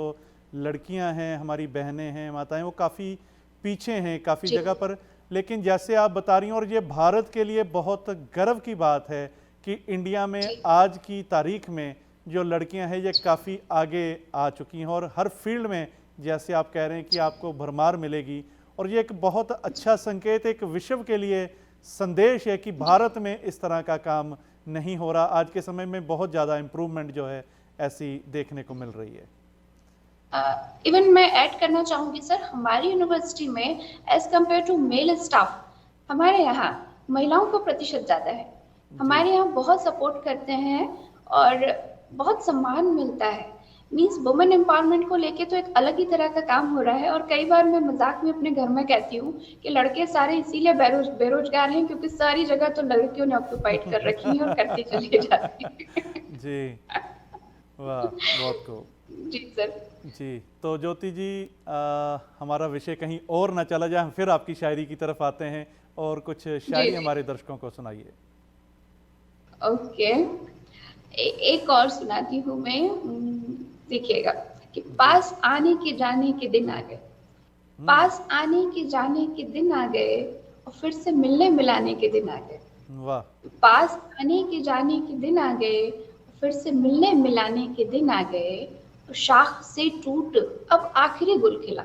Speaker 1: लड़कियां हैं, हमारी बहनें हैं, माताएं, वो काफ़ी पीछे हैं काफ़ी
Speaker 2: जी
Speaker 1: जगह पर। लेकिन जैसे आप बता रही हैं, और ये भारत के लिए बहुत गर्व की बात है कि इंडिया में
Speaker 2: जी
Speaker 1: आज की तारीख में जो लड़कियां हैं ये काफ़ी आगे आ चुकी हैं, और हर फील्ड में जैसे आप कह रहे हैं कि आपको भरमार मिलेगी। और ये एक बहुत अच्छा संकेत, एक विश्व के लिए संदेश है कि भारत में इस तरह का काम नहीं हो रहा। आज के समय में बहुत ज़्यादा इम्प्रूवमेंट जो है ऐसी देखने को मिल रही है।
Speaker 2: इवन मैं ऐड करना चाहूँगी सर, हमारी यूनिवर्सिटी में as compare to male staff हमारे यहाँ महिलाओं का प्रतिशत ज़्यादा है।
Speaker 1: जी
Speaker 2: हमारे यहाँ बहुत सपोर्ट करते हैं और बहुत सम्मान मिलता है। मीन्स वुमेन एम्पावरमेंट को लेके तो एक अलग ही तरह का काम हो रहा है। और कई बार मैं मजाक में अपने घर में कहती हूँ कि लड़के सारे इसीलिए बेरोजगार हैं क्योंकि सारी जगह तो लड़कियों ने ऑक्यूपाइड कर रखी है और करती चली जाती है।
Speaker 1: जी, वाह, बहुत खूब।
Speaker 2: जी सर।
Speaker 1: जी, तो ज्योति जी, हमारा विषय कहीं और ना चला जाए, हम फिर आपकी शायरी की तरफ आते हैं, और कुछ
Speaker 2: जी
Speaker 1: शायरी
Speaker 2: जी
Speaker 1: हमारे दर्शकों को सुनाइए।
Speaker 2: ओके। एक और सुनाती हूँ मैं। देखिएगा कि
Speaker 1: जी।
Speaker 2: पास आने के जाने के दिन आ गए,
Speaker 1: हम्म।
Speaker 2: पास आने के जाने के दिन आ गए, और फिर से मिलने मिलाने के दिन आ गए।
Speaker 1: वाह।
Speaker 2: पास आने के जाने के दिन आ गए, और फिर से मिलने मिलाने के दिन आ गए, तो शाख से टूट अब आखिरी गुल खिला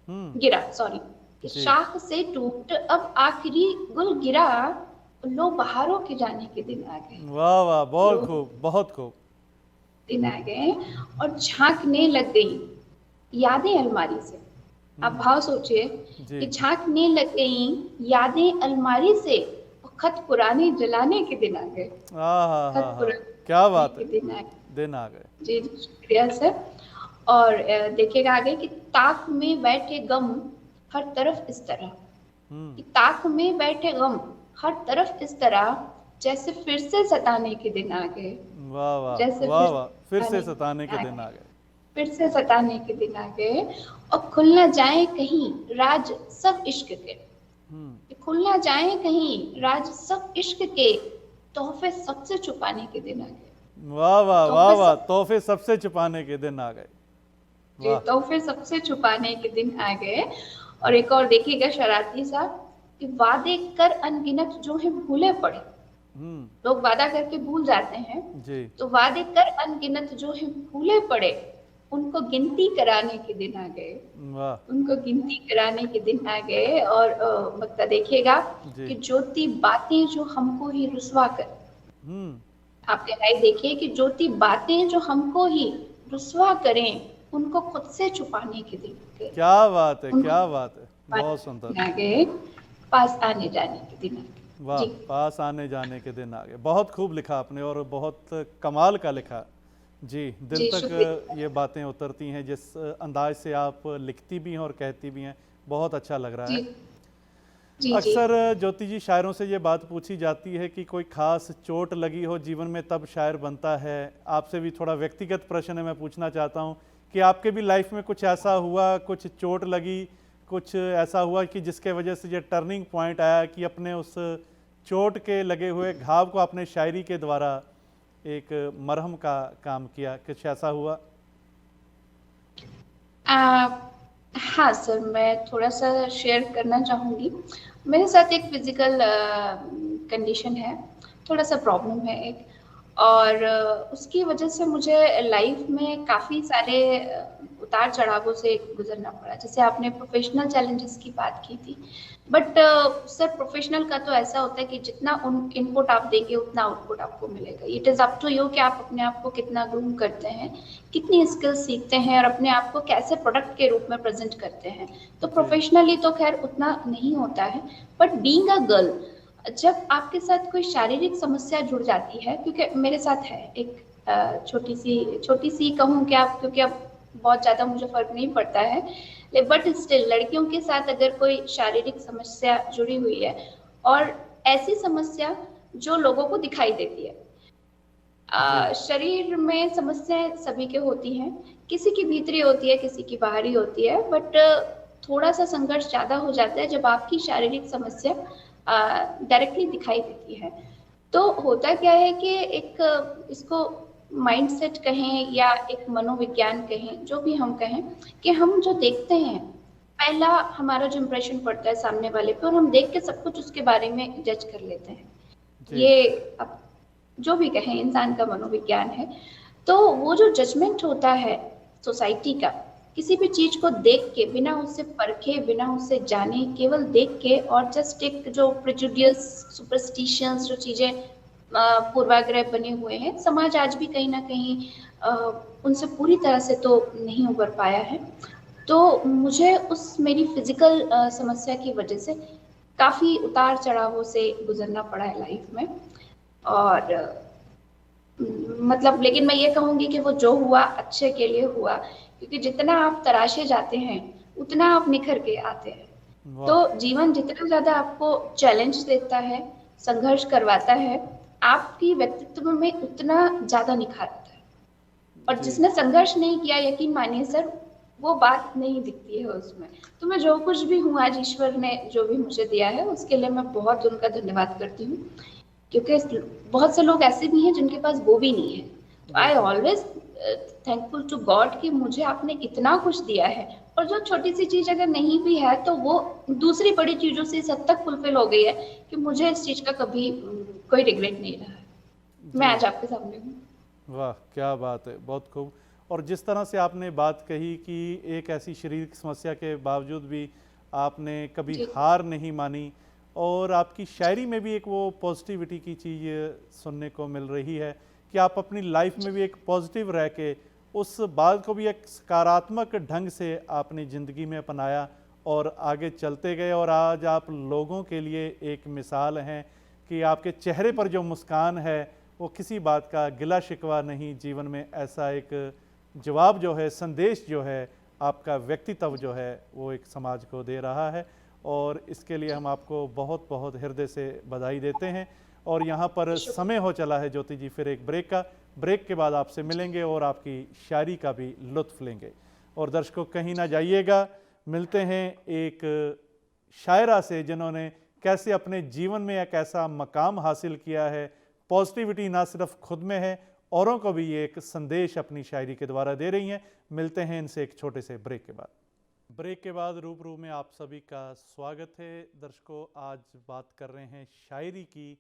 Speaker 1: हम्म।
Speaker 2: गिरा, सॉरी, कि
Speaker 1: जी।
Speaker 2: शाख से टूट अब आखिरी गुल गिरा, लो बहारों के जाने के दिन आ गए।
Speaker 1: वाह वाह,
Speaker 2: लो
Speaker 1: बहुत खूब, बहुत खूब।
Speaker 2: दिन आ गए और झांकने लग गई यादें अलमारी से। आप
Speaker 1: हम्म।
Speaker 2: भाव सोचिए
Speaker 1: जी।
Speaker 2: कि झांकने लग गई यादें अलमारी से, और खत पुराने जलाने के दिन आ गए।
Speaker 1: हाँ हाँ
Speaker 2: खत
Speaker 1: हाँ हाँ, क्या
Speaker 2: पुराने
Speaker 1: बात
Speaker 2: के
Speaker 1: है,
Speaker 2: दिन आ गए।
Speaker 1: दिन आ गए।
Speaker 2: जी जी, शुक्रिया सर। और देखिएगा आगे कि ताक में बैठे गम हर तरफ इस तरह,
Speaker 1: हम्म।
Speaker 2: कि ताक में बैठे गम हर तरफ इस तरह, जैसे फिर से सताने के दिन आ गए।
Speaker 1: वाह वाह,
Speaker 2: जैसे
Speaker 1: वाह
Speaker 2: फिर
Speaker 1: वाह, फिर से
Speaker 2: सताने के
Speaker 1: सताने
Speaker 2: दिन
Speaker 1: के
Speaker 2: आ
Speaker 1: दिन
Speaker 2: गए,
Speaker 1: आ गए।
Speaker 2: फिर से सताने के दिन आ गए। और खुल न जाए कहीं राज सब इश्क के,
Speaker 1: हम्म।
Speaker 2: कि खुल न जाए कहीं राज सब इश्क के, तोहफे सबसे छुपाने के दिन आ गए।
Speaker 1: वाह वाह वाह
Speaker 2: तोहफे
Speaker 1: वाह,
Speaker 2: सब
Speaker 1: तोहफे सबसे छुपाने के दिन आ गए।
Speaker 2: जी,
Speaker 1: वाह।
Speaker 2: तोहफे सबसे छुपाने के दिन आ गए। और एक और देखिएगा शरारती सा, कि वादे कर अनगिनत जो है भूले पड़े।
Speaker 1: हम्म।
Speaker 2: लोग वादा करके भूल जाते हैं,
Speaker 1: जी।
Speaker 2: तो वादे कर अनगिनत जो है भूले पड़े, उनको गिनती कराने के दिन आ गए।
Speaker 1: वाह।
Speaker 2: उनको गिनती कराने के दिन आ गए। और मतलब देखिएगा
Speaker 1: जी।
Speaker 2: कि ज्योति बातें जो हमको ही रुसवा कर,
Speaker 1: हम्म।
Speaker 2: आप गहराई देखिए कि ज्योति बातें जो हमको ही रुसवा करें, उनको खुद से छुपाने के दिन आ गए।
Speaker 1: क्या बात है,
Speaker 2: उनको
Speaker 1: क्या बात है,
Speaker 2: पाने
Speaker 1: बहुत
Speaker 2: के
Speaker 1: सुंदर।
Speaker 2: दिन आ गए, पास आने जाने के दिन आ गए।
Speaker 1: वाह,
Speaker 2: जी
Speaker 1: पास आने जाने के दिन आ गए। बहुत खूब लिखा आपने, और बहुत कमाल का लिखा। जी, दिल
Speaker 2: जी,
Speaker 1: तक
Speaker 2: शुक्रिया।
Speaker 1: ये बातें उतरती हैं जिस अंदाज से आप लिखती भी हैं और कहती भी हैं, बहुत अच्छा लग रहा
Speaker 2: जी
Speaker 1: है।
Speaker 2: जी जी
Speaker 1: अक्सर ज्योति जी, शायरों से ये बात पूछी जाती है कि कोई खास चोट लगी हो जीवन में तब शायर बनता है। आपसे भी थोड़ा व्यक्तिगत प्रश्न है, मैं पूछना चाहता हूँ कि आपके भी लाइफ में कुछ ऐसा हुआ, कुछ चोट लगी, कुछ ऐसा हुआ कि जिसके वजह से ये टर्निंग पॉइंट आया कि अपने उस चोट के लगे हुए घाव को आपने शायरी के द्वारा एक मरहम का काम किया, कुछ ऐसा हुआ?
Speaker 2: हाँ सर, मैं थोड़ा-सा शेयर करना चाहूँगी। मेरे साथ एक फ़िज़िकल कंडीशन है, थोड़ा-सा प्रॉब्लम है एक, और उसकी वजह से मुझे लाइफ़ में काफ़ी सारे उतार-चढ़ावों से गुज़रना पड़ा। जैसे आपने प्रोफ़ेशनल चैलेंजेस की बात की थी, बट सर प्रोफ़ेशनल का तो ऐसा होता है कि जितना इनपुट आप देंगे उतना आउटपुट आपको मिलेगा। It is up to you कि आप अपने आप को कितना ग्रूम करते हैं, कितनी स्किल्स सीखते हैं और अपने आप को कैसे प्रोडक्ट के रूप में प्रेज़ेंट करते हैं। तो
Speaker 1: जी
Speaker 2: प्रोफ़ेशनली तो ख़ैर उतना नहीं होता है, बट बीइंग अ गर्ल, जब आपके साथ कोई शारीरिक समस्या जुड़ जाती है, क्योंकि मेरे साथ है एक छोटी-सी कहूँ क्या, क्योंकि अब बहुत ज़्यादा मुझे फ़र्क नहीं पड़ता है, बट स्टिल लड़कियों के साथ अगर कोई शारीरिक समस्या जुड़ी हुई है, और ऐसी समस्या जो लोगों को दिखाई देती है।
Speaker 1: जी
Speaker 2: शरीर में समस्याएं सभी के होती हैं, किसी की भीतरी होती है, किसी की बाहरी होती है, बट थोड़ा सा संघर्ष ज़्यादा हो जाता है जब आपकी शारीरिक समस्या डायरेक्टली दिखाई देती है। तो होता क्या है कि एक इसको माइंडसेट कहें या एक मनोविज्ञान कहें, जो भी हम कहें, कि हम जो देखते हैं, पहला हमारा जो इम्प्रेशन पड़ता है सामने वाले पे, और हम देख के सब कुछ उसके बारे में जज कर लेते हैं।
Speaker 1: जी
Speaker 2: ये अब जो भी कहें, इंसान का मनोविज्ञान है। तो वो जो जजमेंट होता है सोसाइटी का, किसी भी चीज को देख के, बिना उससे परखे, बिना उससे जाने, केवल देख के, और जस्ट एक जो प्रेजुडियस, सुपरस्टिशंस, जो चीजें पूर्वाग्रह बने हुए हैं, समाज आज भी कहीं ना कहीं उनसे पूरी तरह से तो नहीं उबर पाया है। तो मुझे उस मेरी फिजिकल समस्या की वजह से काफी उतार चढ़ावों से गुजरना पड़ा है लाइफ में। और मतलब, लेकिन मैं ये कहूंगी कि वो जो हुआ अच्छे के लिए हुआ, क्योंकि जितना आप तराशे जाते हैं उतना आप निखर के आते हैं। तो
Speaker 1: वाह
Speaker 2: जीवन जितना ज्यादा आपको चैलेंज देता है, संघर्ष करवाता है, आपकी व्यक्तित्व में उतना ज्यादा निखार आता है। और
Speaker 1: जी
Speaker 2: जिसने संघर्ष नहीं किया, यकीन मानिए सर, वो बात नहीं दिखती है उसमें। तो मैं जो कुछ भी हूँ आज, ईश्वर ने जो भी मुझे दिया है, उसके लिए मैं बहुत उनका धन्यवाद करती हूँ, क्योंकि बहुत से लोग ऐसे भी हैं जिनके पास वो भी नहीं है। तो आई
Speaker 1: बिल्कुल
Speaker 2: ऑलवेज थैंकफुल टू गॉड कि मुझे आपने इतना कुछ दिया है, और जो छोटी सी चीज अगर नहीं भी है तो वो दूसरी बड़ी चीजों से इस हद तक फुलफिल हो गई है कि मुझे इस चीज का कभी कोई रिग्रेट नहीं रहा है। मैं
Speaker 1: जी
Speaker 2: आज आपके सामने हूँ।
Speaker 1: वाह क्या बात है, बहुत खूब। और जिस तरह से आपने बात कही कि एक ऐसी शारीरिक समस्या के बावजूद भी आपने कभी
Speaker 2: जी
Speaker 1: हार नहीं मानी, और आपकी शायरी में भी एक वो पॉजिटिविटी की चीज़ सुनने को मिल रही है कि आप अपनी लाइफ में भी एक पॉजिटिव रह के उस बात को भी एक सकारात्मक ढंग से आपने ज़िंदगी में अपनाया और आगे चलते गए, और आज आप लोगों के लिए एक मिसाल हैं कि आपके चेहरे पर जो मुस्कान है वो किसी बात का गिला शिकवा नहीं, जीवन में ऐसा एक जवाब जो है, संदेश जो है, आपका व्यक्तित्व जो है वो एक समाज को दे रहा है, और इसके लिए हम आपको बहुत बहुत हृदय से बधाई देते हैं। और यहाँ पर समय हो चला है ज्योति जी फिर एक ब्रेक का। ब्रेक के बाद आपसे मिलेंगे और आपकी शायरी का भी लुत्फ़ लेंगे। और दर्शकों कहीं ना जाइएगा, मिलते हैं एक शायरा से जिन्होंने कैसे अपने जीवन में एक ऐसा मकाम हासिल किया है। पॉजिटिविटी ना सिर्फ खुद में है, औरों को भी ये एक संदेश अपनी शायरी के द्वारा दे रही हैं। मिलते हैं इनसे एक छोटे से ब्रेक के बाद। ब्रेक के बाद रूबरू में आप सभी का स्वागत है। दर्शकों, आज बात कर रहे हैं शायरी की,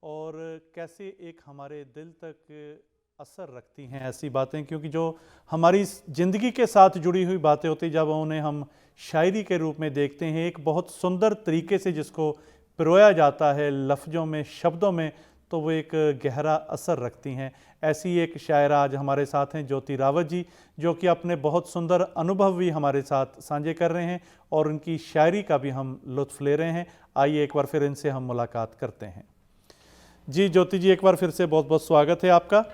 Speaker 1: और कैसे एक हमारे दिल तक असर रखती हैं ऐसी बातें, क्योंकि जो हमारी ज़िंदगी के साथ जुड़ी हुई बातें होती, जब उन्हें हम शायरी के रूप में देखते हैं, एक बहुत सुंदर तरीके से जिसको पिरोया जाता है लफ्ज़ों में, शब्दों में, तो वो एक गहरा असर रखती हैं। ऐसी एक शायरा आज हमारे साथ हैं ज्योति रावत जी, जो कि अपने बहुत सुंदर अनुभव भी हमारे साथ साझे कर रहे हैं और उनकी शायरी का भी हम लुत्फ़ ले रहे हैं। आइए एक बार फिर इनसे हम मुलाकात करते हैं। जी ज्योति जी, एक बार फिर से बहुत बहुत स्वागत है आपका।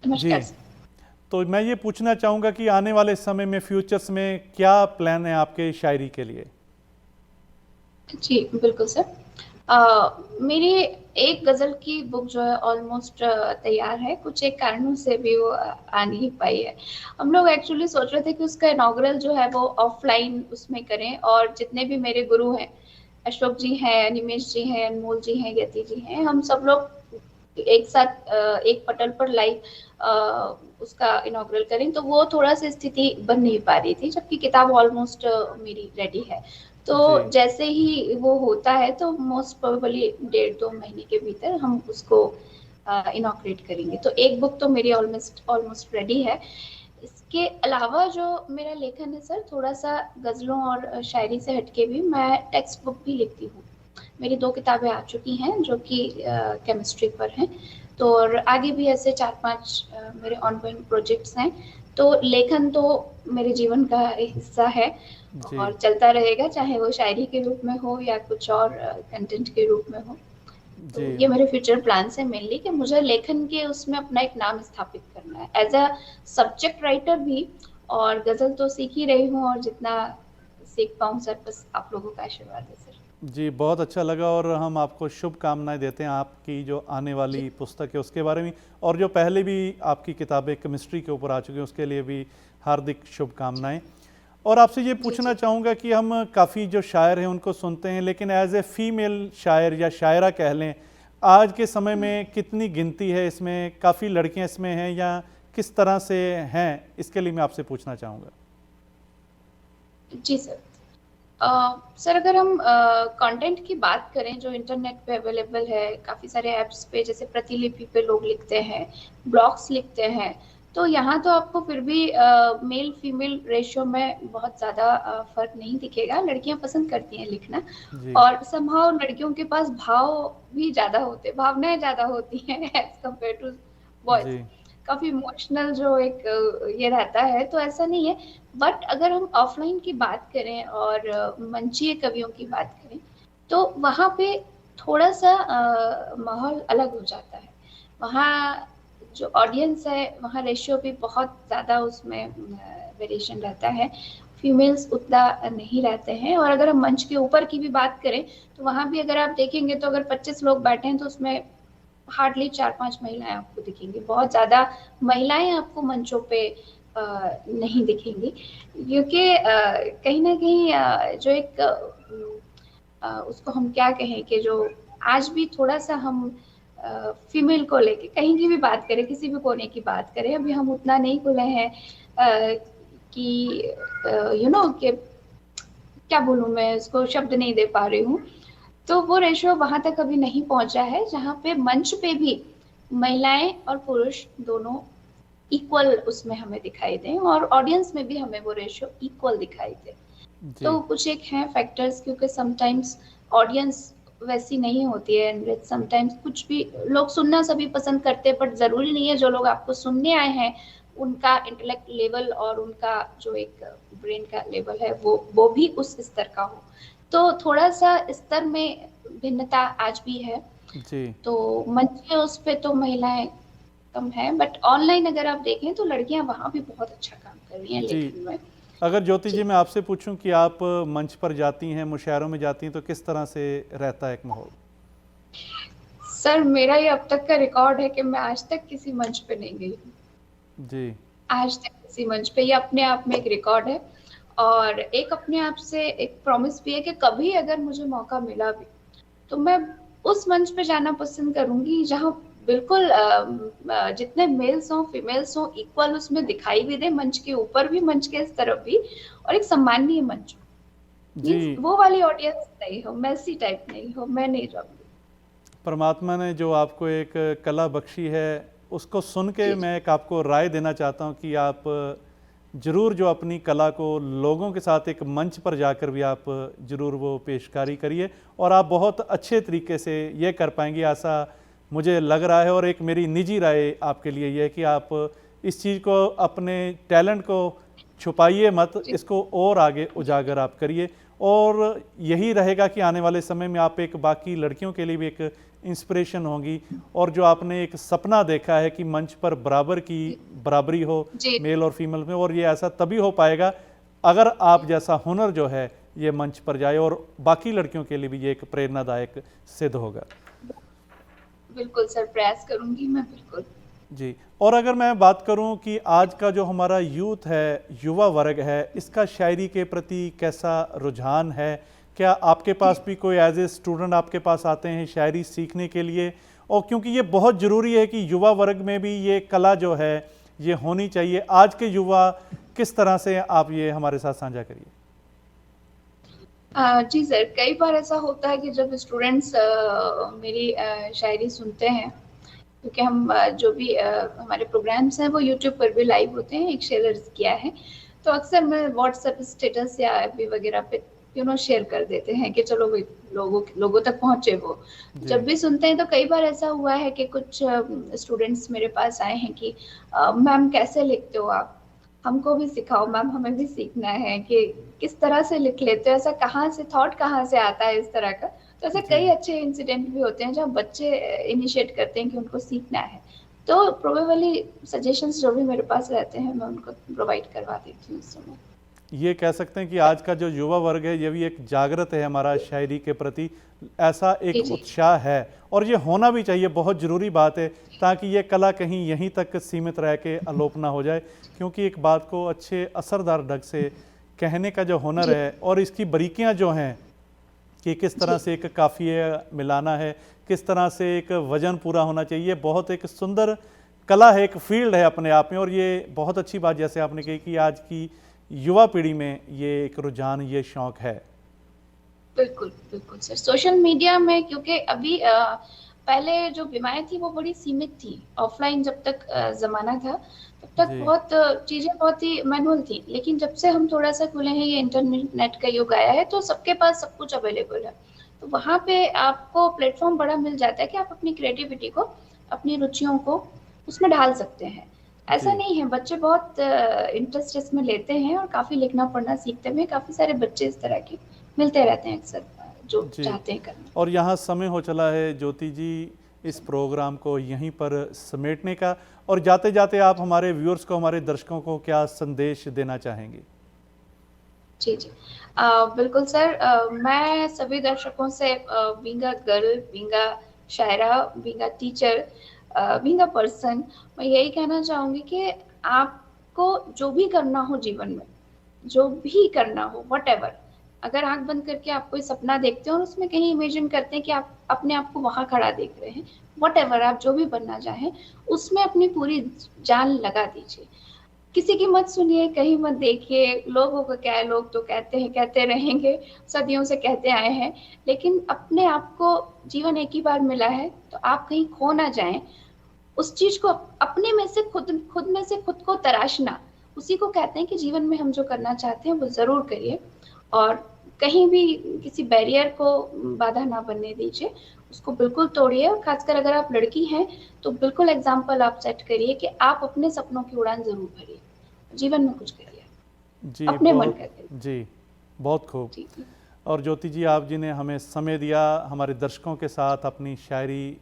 Speaker 1: जी, तो मैं ये पूछना चाहूँगा कि आने वाले समय में, फ्यूचर्स में क्या प्लान है आपके शायरी के लिए?
Speaker 2: जी बिल्कुल सर। मेरी एक गज़ल की बुक जो है ऑलमोस्ट तैयार है। कुछ एक कारणों से भी वो आ नहीं पाई है। हम लोग एक्चुअली सोच रहे थे कि उसका इनॉग्रल जो है वो ऑफलाइन उसमें करें, और जितने भी मेरे गुरु हैं, अशोक जी हैं, निमेश जी हैं, अनमोल जी हैं, यति जी हैं, हम सब लोग एक साथ एक पटल पर लाइव उसका इनॉग्रल करें, तो वो थोड़ा सा स्थिति बन नहीं पा रही थी, जबकि किताब ऑलमोस्ट मेरी रेडी है। तो
Speaker 1: जी
Speaker 2: जैसे ही वो होता है तो मोस्ट प्रोबेबली 1.5-2 महीने के भीतर हम उसको इनॉग्रेट करेंगे। तो एक बुक तो मेरी ऑलमोस्ट ऑलमोस्ट रेडी है। इसके अलावा जो मेरा लेखन है सर, थोड़ा सा गज़लों और शायरी से हटके भी मैं टेक्स्ट बुक भी लिखती हूँ। मेरी 2 किताबें आ चुकी हैं जो कि केमिस्ट्री पर हैं। तो और आगे भी ऐसे 4-5 मेरे ऑनगोइंग प्रोजेक्ट्स हैं। तो लेखन तो मेरे जीवन का एक हिस्सा है
Speaker 1: जी
Speaker 2: और चलता रहेगा, चाहे वो शायरी के रूप में हो या कुछ और कंटेंट के रूप में हो।
Speaker 1: जी
Speaker 2: तो ये मेरे फ्यूचर प्लान्स हैं मेनली, कि मुझे लेखन के उसमें अपना एक नाम स्थापित करना है एज अ सब्जेक्ट राइटर भी। और गज़ल तो सीख ही रही हूँ, और जितना सीख पाऊँ सर, बस आप लोगों का आशीर्वाद है सर।
Speaker 1: जी, बहुत अच्छा लगा और हम आपको शुभकामनाएं देते हैं आपकी जो आने
Speaker 2: जी
Speaker 1: वाली पुस्तक है उसके बारे में, और जो पहले भी आपकी किताबें केमिस्ट्री के ऊपर आ चुकी हैं उसके लिए भी हार्दिक शुभकामनाएं। और आपसे ये
Speaker 2: जी
Speaker 1: पूछना
Speaker 2: जी
Speaker 1: चाहूँगा कि हम काफ़ी जो शायर हैं उनको सुनते हैं, लेकिन एज ए फीमेल शायर या शायरा कह लें, आज के समय में कितनी गिनती है इसमें, काफ़ी लड़कियां इसमें हैं या किस तरह से हैं, इसके लिए मैं आपसे पूछना चाहूँगा।
Speaker 2: जी सर। सर, अगर हम कंटेंट की बात करें जो इंटरनेट पे अवेलेबल है, काफ़ी सारे ऐप्स पे, जैसे प्रतिलिपि पे लोग लिखते हैं, ब्लॉग्स लिखते हैं, तो यहाँ तो आपको फिर भी मेल फीमेल रेशियो में बहुत ज़्यादा फ़र्क नहीं दिखेगा। लड़कियाँ पसंद करती हैं लिखना,
Speaker 1: जी
Speaker 2: और समहाउ लड़कियों के पास भाव भी ज़्यादा होते, भावनाएं ज़्यादा होती हैं एज कम्पेयर टू बॉयज।
Speaker 1: जी
Speaker 2: काफ़ी इमोशनल जो एक ये रहता है, तो ऐसा नहीं है। बट अगर हम ऑफलाइन की बात करें और मंचीय कवियों की बात करें, तो वहाँ पे थोड़ा सा माहौल अलग हो जाता है। वहाँ जो ऑडियंस है, वहाँ रेशियो भी बहुत ज़्यादा उसमें वेरिएशन रहता है। फीमेल्स उतना नहीं रहते हैं। और अगर हम मंच के ऊपर की भी बात करें, तो वहाँ भी अगर आप देखेंगे, तो अगर 25 लोग बैठे हैं तो उसमें हार्डली 4-5 महिलाएं आपको दिखेंगी। बहुत ज़्यादा महिलाएं आपको मंचों पे नहीं दिखेंगी, क्योंकि कहीं ना कहीं जो एक उसको हम क्या कहें, कि जो आज भी थोड़ा सा हम फीमेल को लेके कहीं की भी बात करें, किसी भी कोने की बात करें, अभी हम उतना नहीं खुले हैं कि कि क्या बोलूँ, मैं उसको शब्द नहीं दे पा रही हूँ। तो वो रेशियो वहां तक अभी नहीं पहुंचा है जहाँ पे मंच पे भी महिलाएं और पुरुष दोनों इक्वल उसमें हमें दिखाई दें, और ऑडियंस में भी हमें वो रेशियो इक्वल दिखाई दे।
Speaker 1: जी
Speaker 2: तो कुछ एक हैं फैक्टर्स, क्योंकि समटाइम्स ऑडियंस वैसी नहीं होती है, एंड समटाइम्स कुछ भी लोग सुनना सभी पसंद करते हैं, बट जरूरी नहीं है जो लोग आपको सुनने आए हैं उनका इंटेलेक्ट लेवल और उनका जो एक ब्रेन का लेवल है वो भी उस स्तर का हो। तो थोड़ा सा स्तर में भिन्नता आज भी है।
Speaker 1: जी
Speaker 2: तो मंच उस पे तो महिलाएं कम है, बट ऑनलाइन अगर आप देखें तो लड़कियां वहां भी बहुत अच्छा काम कर रही हैं
Speaker 1: जी।
Speaker 2: लेखन में।
Speaker 1: अगर ज्योति जी
Speaker 2: जी
Speaker 1: मैं आपसे पूछूं कि आप मंच पर जाती हैं, मुशायरों में जाती हैं, तो किस तरह से रहता है एक माहौल?
Speaker 2: सर, मेरा ये अब तक का रिकॉर्ड है कि मैं आज तक किसी मंच पे नहीं गई हूँ।
Speaker 1: जी
Speaker 2: आज तक किसी मंच पे, ये अपने आप में एक रिकॉर्ड है। और एक अपने आप से एक प्रॉमिस भी है कि कभी अगर मुझे मौका मिला भी, तो मैं उस मंच पे जाना पसंद करूंगी जहाँ बिल्कुल जितने मेल्स हों फीमेल्स हों इक्वल उसमें दिखाई भी दे, मंच के ऊपर भी मंच के इस तरफ भी, और एक सम्माननीय मंच हो।
Speaker 1: जी।
Speaker 2: मीन्स वो वाली ऑडियंस नहीं हो, मैसी टाइप नहीं हो, मैं नहीं रहूंगी।
Speaker 1: परमात्मा ने जो आपको एक कला बख्शी है, उसको सुन के
Speaker 2: जी
Speaker 1: मैं एक आपको राय देना चाहता हूँ कि आप ज़रूर जो अपनी कला को लोगों के साथ एक मंच पर जाकर भी आप ज़रूर वो पेशकारी करिए, और आप बहुत अच्छे तरीके से ये कर पाएंगी, ऐसा मुझे लग रहा है। और एक मेरी निजी राय आपके लिए ये है कि आप इस चीज़ को, अपने टैलेंट को छुपाइए मत,
Speaker 2: जी
Speaker 1: इसको और आगे उजागर आप करिए। और यही रहेगा कि आने वाले समय में आप एक बाकी लड़कियों के लिए भी एक इंस्पिरेशन होंगी। और जो आपने एक सपना देखा है कि मंच पर बराबर की बराबरी हो
Speaker 2: जी
Speaker 1: मेल और फीमेल में, और ये ऐसा तभी हो पाएगा अगर आप जैसा हुनर जो है ये मंच पर जाए, और बाकी लड़कियों के लिए भी ये एक प्रेरणादायक सिद्ध होगा।
Speaker 2: बिल्कुल सर, प्रयास करूंगी मैं, बिल्कुल।
Speaker 1: जी। और अगर मैं बात करूं कि आज का जो हमारा यूथ है, युवा वर्ग है, इसका शायरी के प्रति कैसा रुझान है? क्या आपके पास भी कोई एज ए स्टूडेंट आपके पास आते हैं शायरी सीखने के लिए? और क्योंकि ये बहुत ज़रूरी है कि युवा वर्ग में भी ये कला जो है ये होनी चाहिए। आज के युवा किस तरह से, आप ये हमारे साथ साझा करिए।
Speaker 2: जी सर, कई बार ऐसा होता है कि जब स्टूडेंट्स मेरी शायरी सुनते हैं, क्योंकि हम जो भी हमारे प्रोग्राम्स हैं वो यूट्यूब पर भी लाइव होते हैं, एक शेयर किया है, तो अक्सर मैं व्हाट्सएप स्टेटस या एफबी वगैरह पे शेयर कर देते हैं कि चलो भाई लोगों तक पहुंचे वो। जब भी सुनते हैं तो कई बार ऐसा हुआ है कि कुछ स्टूडेंट्स मेरे पास आए हैं कि मैम कैसे लिखते हो आप, हमको भी सिखाओ मैम, हमें भी सीखना है कि किस तरह से लिख लेते हो, ऐसा कहाँ से थॉट कहाँ से आता है इस तरह का। तो ऐसे कई अच्छे इंसिडेंट भी होते हैं जहाँ बच्चे इनिशिएट करते हैं कि उनको सीखना है, तो प्रोबेबली सजेशंस जो भी मेरे पास रहते हैं मैं उनको प्रोवाइड करवा देती हूँ उस समय।
Speaker 1: ये कह सकते हैं कि आज का जो युवा वर्ग है ये भी एक जागृत है हमारा शायरी के प्रति, ऐसा एक उत्साह है और ये होना भी चाहिए, बहुत ज़रूरी बात है, ताकि ये कला कहीं यहीं तक सीमित रह के अलोप ना हो जाए। क्योंकि एक बात को अच्छे असरदार ढंग से कहने का जो हुनर है और इसकी बारीकियां जो हैं कि किस तरह से एक काफ़िया मिलाना है, किस तरह से एक वजन पूरा होना चाहिए, बहुत एक सुंदर कला है, एक फील्ड है अपने आप में। और ये बहुत अच्छी बात जैसे आपने कही कि आज की युवा पीढ़ी में ये एक रुझान, ये शौक है।
Speaker 2: बिल्कुल बिल्कुल सर, सोशल मीडिया में क्योंकि अभी पहले जो बीमारियां थी वो बड़ी सीमित थी, ऑफलाइन जब तक जमाना था तब तक बहुत चीजें बहुत ही मैनुअल थी, लेकिन जब से हम थोड़ा सा खुले हैं, ये इंटरनेट का युग आया है, तो सबके पास सब कुछ अवेलेबल है, तो वहाँ पे आपको प्लेटफॉर्म बड़ा मिल जाता है कि आप अपनी क्रिएटिविटी को, अपनी रुचियों को उसमें ढाल सकते हैं। ऐसा नहीं है, बच्चे बहुत इंटरेस्ट इसमें लेते हैं और काफी लिखना पढ़ना सीखते हैं, काफी सारे बच्चे इस तरह के मिलते रहते हैं अक्सर जो चाहते हैं करना।
Speaker 1: और यहाँ समय हो चला है ज्योति जी इस प्रोग्राम को यहीं पर समेटने का, और जाते जाते आप हमारे व्यूअर्स को, हमारे दर्शकों को क्या संदेश देना चाहेंगे?
Speaker 2: जी जी बिल्कुल सर, मैं सभी दर्शकों से being a girl, being a shaira, being a teacher, being a person, मैं यही कहना चाहूँगी कि आपको जो भी करना हो जीवन में, जो भी करना हो, व्हाटएवर, अगर आंख बंद करके आप कोई सपना देखते हो और उसमें कहीं इमेजिन करते हैं कि आप अपने आप को वहां खड़ा देख रहे हैं, व्हाटएवर आप जो भी बनना चाहें उसमें अपनी पूरी जान लगा दीजिए। किसी की मत सुनिए, कहीं मत देखिए, लोगों का क्या है, लोग तो कहते हैं, कहते रहेंगे, सदियों से कहते आए हैं, लेकिन अपने आप को जीवन एक ही बार मिला है, तो आप कहीं खो ना जाएं। उस चीज को अपने में से खुद में से खुद को तराशना, उसी को कहते हैं कि जीवन में हम जो करना चाहते हैं वो जरूर करिए, और कहीं भी किसी बैरियर को बाधा ना बनने दीजिए, उसको बिल्कुल तोड़िए। और खासकर अगर आप लड़की हैं तो बिल्कुल एग्जाम्पल आप सेट करिए कि आप अपने सपनों की उड़ान जरूर भरिए, जीवन में कुछ करिए
Speaker 1: जी,
Speaker 2: अपने मन करके।
Speaker 1: जी बहुत खूब। और ज्योति जी, आप जी ने हमें समय दिया, हमारे दर्शकों के साथ अपनी शायरी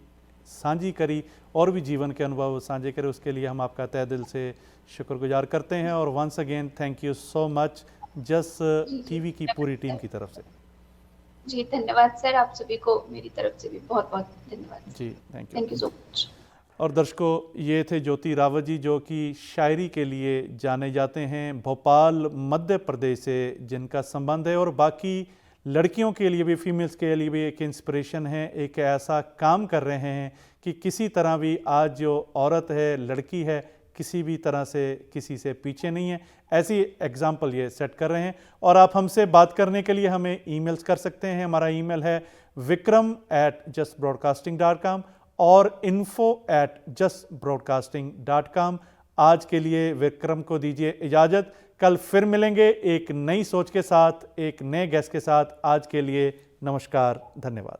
Speaker 1: साझी करी और भी जीवन के अनुभव साझे करे, उसके लिए हम आपका तहे दिल से शुक्रगुजार करते हैं। और once again thank you so much Jas TV की पूरी टीम की तरफ से।
Speaker 2: जी धन्यवाद सर, आप सभी को मेरी तरफ से भी बहुत बहुत धन्यवाद
Speaker 1: जी, थैंक
Speaker 2: यू सो मच।
Speaker 1: और दर्शकों, ये थे ज्योति रावत जी, जो कि शायरी के लिए जाने जाते हैं, भोपाल मध्य प्रदेश से जिनका संबंध है, और बाकी लड़कियों के लिए भी, फीमेल्स के लिए भी एक इंस्पिरेशन है, एक ऐसा काम कर रहे हैं कि किसी तरह भी आज जो औरत है, लड़की है, किसी भी तरह से किसी से पीछे नहीं है, ऐसी एग्जाम्पल ये सेट कर रहे हैं। और आप हमसे बात करने के लिए हमें ईमेल्स कर सकते हैं। हमारा ईमेल है vikram@justbroadcasting.com और info@justbroadcasting.com। आज के लिए विक्रम को दीजिए इजाज़त, कल फिर मिलेंगे एक नई सोच के साथ, एक नए गेस्ट के साथ। आज के लिए नमस्कार, धन्यवाद।